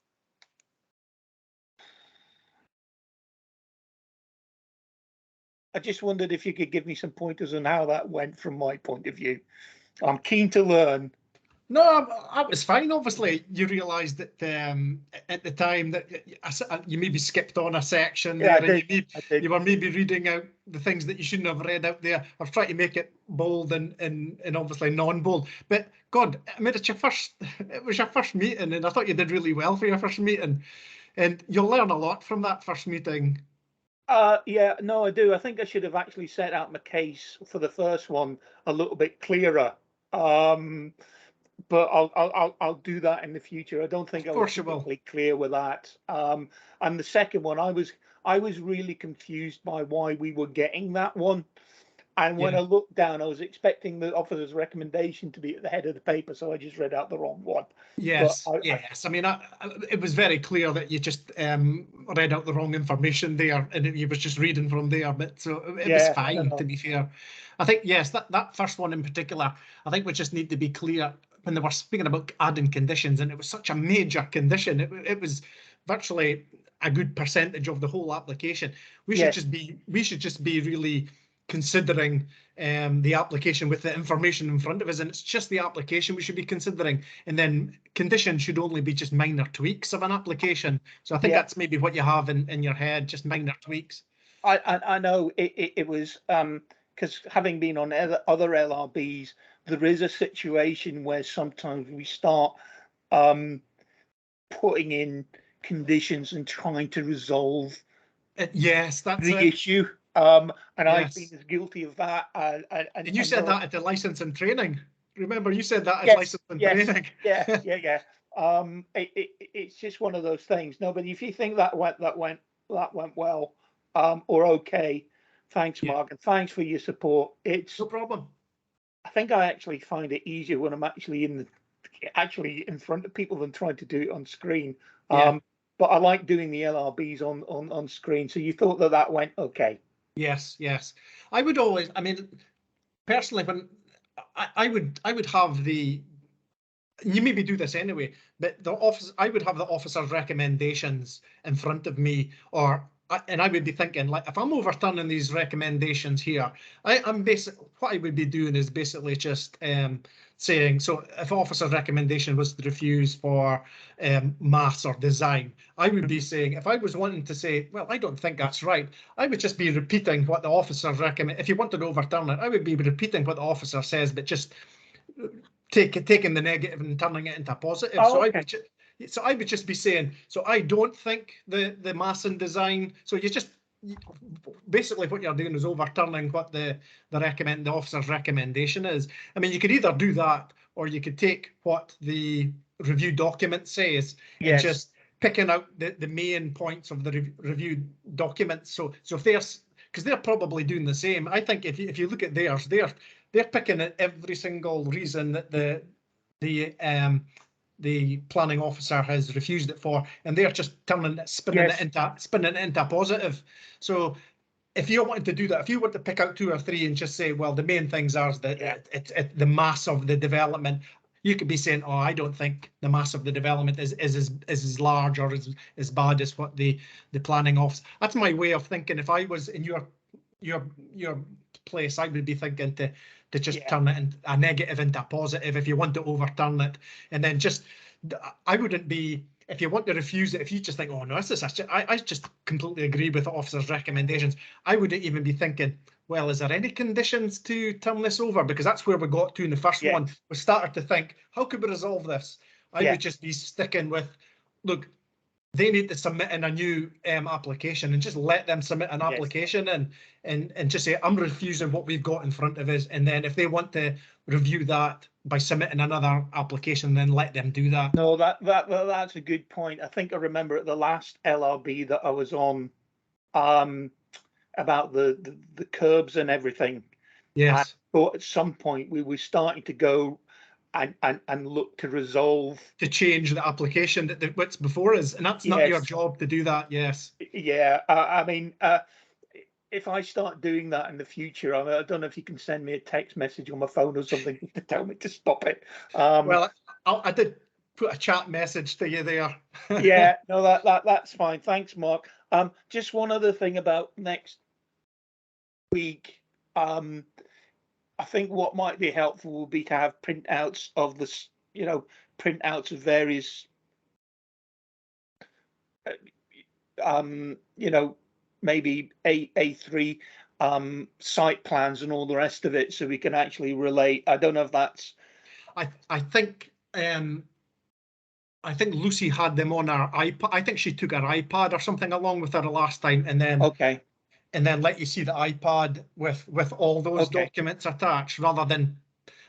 I just wondered if you could give me some pointers on how that went from my point of view. I'm keen to learn. No, that was fine. Obviously, you realised that at the time that you maybe skipped on a section Yeah, there, I did. you were maybe reading out the things that you shouldn't have read out there. I was trying to make it bold and obviously non-bold. But God, I mean, it was your first meeting, and I thought you did really well for your first meeting, and you'll learn a lot from that first meeting. Yeah, no, I do. I think I should have actually set out my case for the first one a little bit clearer. But I'll do that in the future. I don't think I was completely clear with that. And the second one, I was really confused by why we were getting that one. And when I looked down, I was expecting the officer's recommendation to be at the head of the paper, so I just read out the wrong one. Yes, I mean, it was very clear that you just read out the wrong information there, and you was just reading from there. But so it was fine, to be fair. I think yes, that first one in particular, I think we just need to be clear when they were speaking about adding conditions, and it was such a major condition. It was virtually a good percentage of the whole application. We should just be really considering the application with the information in front of us, and it's just the application we should be considering, and then conditions should only be just minor tweaks of an application. So I think that's maybe what you have in your head, just minor tweaks. I know it was because having been on other LRBs, there is a situation where sometimes we start putting in conditions and trying to resolve the issue. And I've been as guilty of that. And you said that at the license and training. Remember, you said that at license and training. Yeah. It's just one of those things. No, but if you think that went well, or okay, thanks, Mark, and thanks for your support. It's no problem. I think I actually find it easier when I'm actually in front of people than trying to do it on screen. But I like doing the LRBs on screen. So you thought that went okay? Yes. I would always, I mean, personally, when I would have you maybe do this anyway, but I would have the officer's recommendations in front of me, and I would be thinking, like, if I'm overturning these recommendations here, I'm basically, what I would be doing is basically just saying, so if officer's recommendation was to refuse for maths or design, I would be saying, if I was wanting to say, well, I don't think that's right, I would just be repeating what the officer recommend. If you wanted to overturn it, I would be repeating what the officer says, but just taking the negative and turning it into a positive. Oh, so okay. I would just be saying, so I don't think the maths and design. So basically what you're doing is overturning what the officer's recommendation is. I mean, you could either do that, or you could take what the review document says and just picking out the main points of the review document. So if because they're probably doing the same. I think if you look at theirs, they're picking at every single reason that the planning officer has refused it for, and they're just spinning it into a positive. So if you wanted to do that, if you want to pick out 2 or 3 and just say, well, the main things are that the mass of the development, you could be saying, oh, I don't think the mass of the development is as large or as bad as what the planning office. That's my way of thinking. If I was in your place, I would be thinking to just turn it in a negative into a positive if you want to overturn it. And then I wouldn't be, if you want to refuse it, if you just think, oh no, I just completely agree with the officer's recommendations, I wouldn't even be thinking, well, is there any conditions to turn this over? Because that's where we got to in the first one. We started to think, how could we resolve this? I would just be sticking with, look, they need to submit in a new application, and just let them submit an application and just say, I'm refusing what we've got in front of us. And then if they want to review that by submitting another application, then let them do that. No, that's a good point. I think I remember at the last LRB that I was on, about the curbs and everything. Yes. But at some point we were starting to go and look to resolve, to change the application what's before us, and that's not your job to do that. Yes. Yeah, I mean, if I start doing that in the future, I don't know if you can send me a text message on my phone or something to tell me to stop it. Well, I did put a chat message to you there. Yeah, no, that's fine. Thanks, Mark. Just one other thing about next week. I think what might be helpful will be to have printouts of this, printouts of various, maybe A3 site plans and all the rest of it, so we can actually relate. I don't know if that's. I think Lucy had them on her iPad. I think she took her iPad or something along with her last time, and then and then let you see the iPad with all those documents attached, rather than,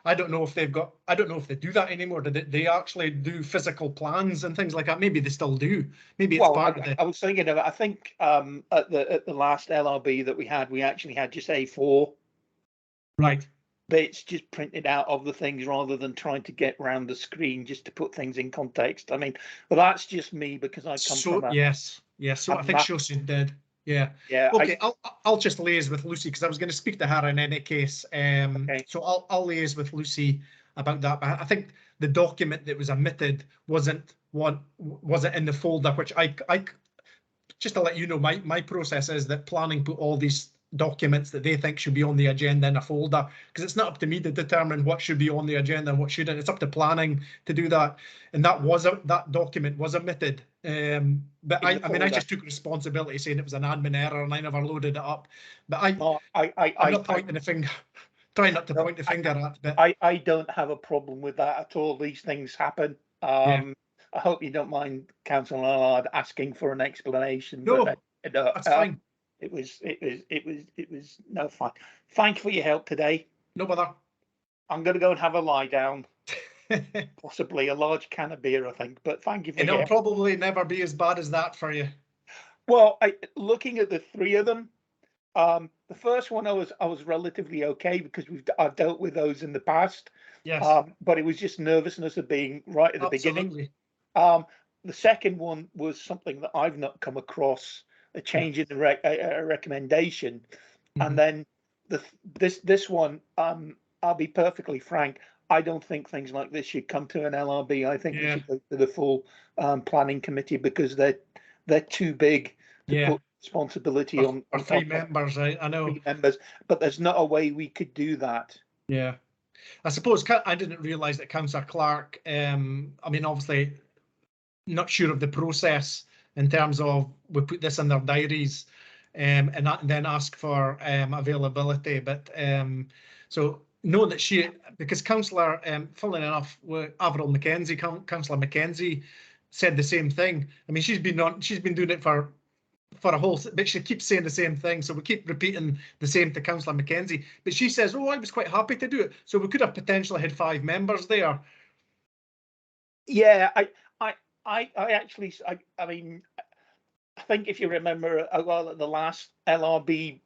I don't know if they do that anymore. Do they actually do physical plans and things like that? Maybe they still do. Maybe it's part of the. I was thinking of it. I think at the last LRB that we had, we actually had just A4. Right. Bits just printed out of the things rather than trying to get around the screen just to put things in context. I mean, well, that's just me because I come from a. Yes. So I think Shosin did. Yeah. Okay, I'll just liaise with Lucy, because I was going to speak to her in any case. So I'll liaise with Lucy about that. But I think the document that was omitted wasn't in the folder, which I just to let you know, my process is that planning put all these documents that they think should be on the agenda in a folder, because it's not up to me to determine what should be on the agenda and what shouldn't. It's up to planning to do that, and that document was omitted. But I mean, I just took responsibility, saying it was an admin error and I never loaded it up. But I'm not pointing a finger. Try not to point the finger at. But I don't have a problem with that at all. These things happen. I hope you don't mind, Councillor Allard, asking for an explanation. No, but, that's fine. It was no fine. Thank you for your help today. No bother. I'm going to go and have a lie down. Possibly a large can of beer, I think. But thank you for It'll probably never be as bad as that for you. Well, looking at the 3 of them, the first one I was relatively okay, because I've dealt with those in the past. Yes. But it was just nervousness of being right at the beginning. The second one was something that I've not come across, a change in the recommendation. And then this one, I'll be perfectly frank, I don't think things like this should come to an LRB. I think it Yeah. should go to the full planning committee, because they're too big to Yeah. put responsibility For, on for three top of members, I know. 3 members. But there's not a way we could do that. Yeah. I suppose I didn't realise that Councillor Clark, I mean, obviously, not sure of the process in terms of we put this in their diaries and then ask for availability. But so know that she, because Councillor, funnily enough, Avril Mackenzie, Councillor Mackenzie said the same thing. I mean, she's been doing it for a whole, but she keeps saying the same thing. So we keep repeating the same to Councillor Mackenzie. But she says, oh, I was quite happy to do it. So we could have potentially had 5 members there. Yeah, I actually, I mean, I think if you remember, well, at the last LRB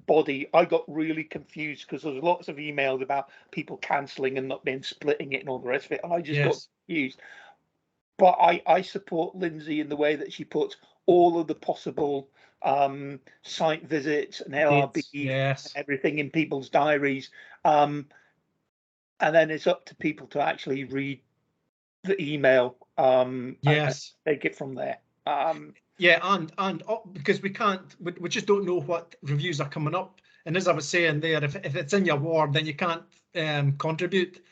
body, I got really confused because there was lots of emails about people cancelling and not being splitting it and all the rest of it, and I just got confused. But I support Lindsay in the way that she puts all of the possible site visits and LRB and everything in people's diaries, and then it's up to people to actually read the email and take it from there. Yeah, and because we just don't know what reviews are coming up. And as I was saying there, if it's in your ward, then you can't contribute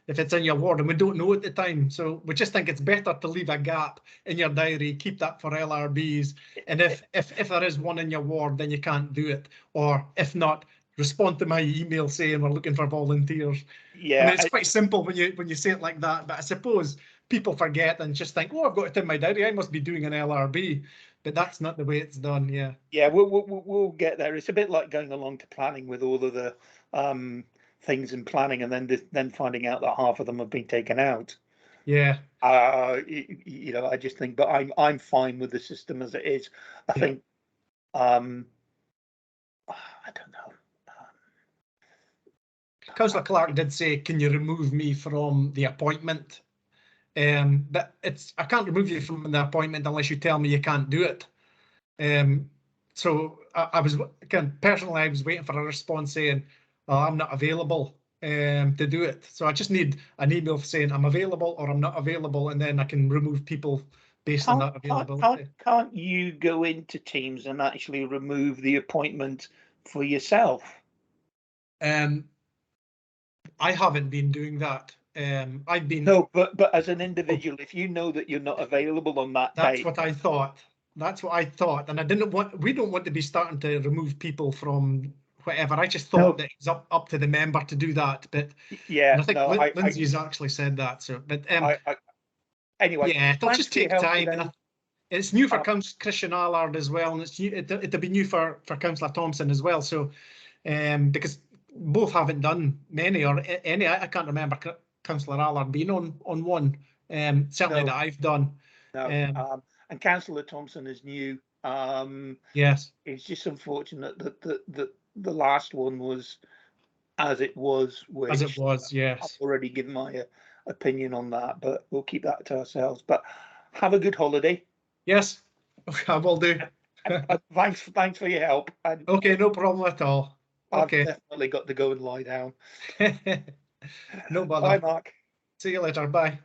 if it's in your ward, and we don't know at the time. So we just think it's better to leave a gap in your diary, keep that for LRBs. And if there is one in your ward, then you can't do it. Or if not, respond to my email saying we're looking for volunteers. Yeah, I mean, it's quite simple when you say it like that, but I suppose people forget and just think, oh, I've got it in my diary, I must be doing an LRB, but that's not the way it's done. Yeah, we'll get there. It's a bit like going along to planning with all of the things in planning, and then finding out that half of them have been taken out. Yeah. You know, I just think, but I'm fine with the system as it is. I think I don't know. Councillor Clark did say, can you remove me from the appointment? But I can't remove you from the appointment unless you tell me you can't do it. So I was personally, I was waiting for a response saying, oh, I'm not available to do it. So I just need an email saying I'm available or I'm not available, and then I can remove people based on that availability. Can't you go into Teams and actually remove the appointment for yourself? I haven't been doing that. I've been but as an individual, if you know that you're not available on that day, that's what I thought. That's what I thought, and we don't want to be starting to remove people from whatever. I just thought that it's up to the member to do that. But yeah, I think Lindsay's actually said that. So, but anyway, yeah, it'll just take time. And it's new for Christian Allard as well, and it'll be new for Councillor Thompson as well. So, because both haven't done many or any. I can't remember Councillor Allard being on one. Certainly that I've done. No, and Councillor Thompson is new. Yes, it's just unfortunate that the last one was as it was. As it was, yes. I've already given my opinion on that, but we'll keep that to ourselves. But have a good holiday. Yes, I will do. Thanks for your help. And okay, no problem at all. Okay. I've definitely got to go and lie down. No bother. Bye, Mark. See you later. Bye.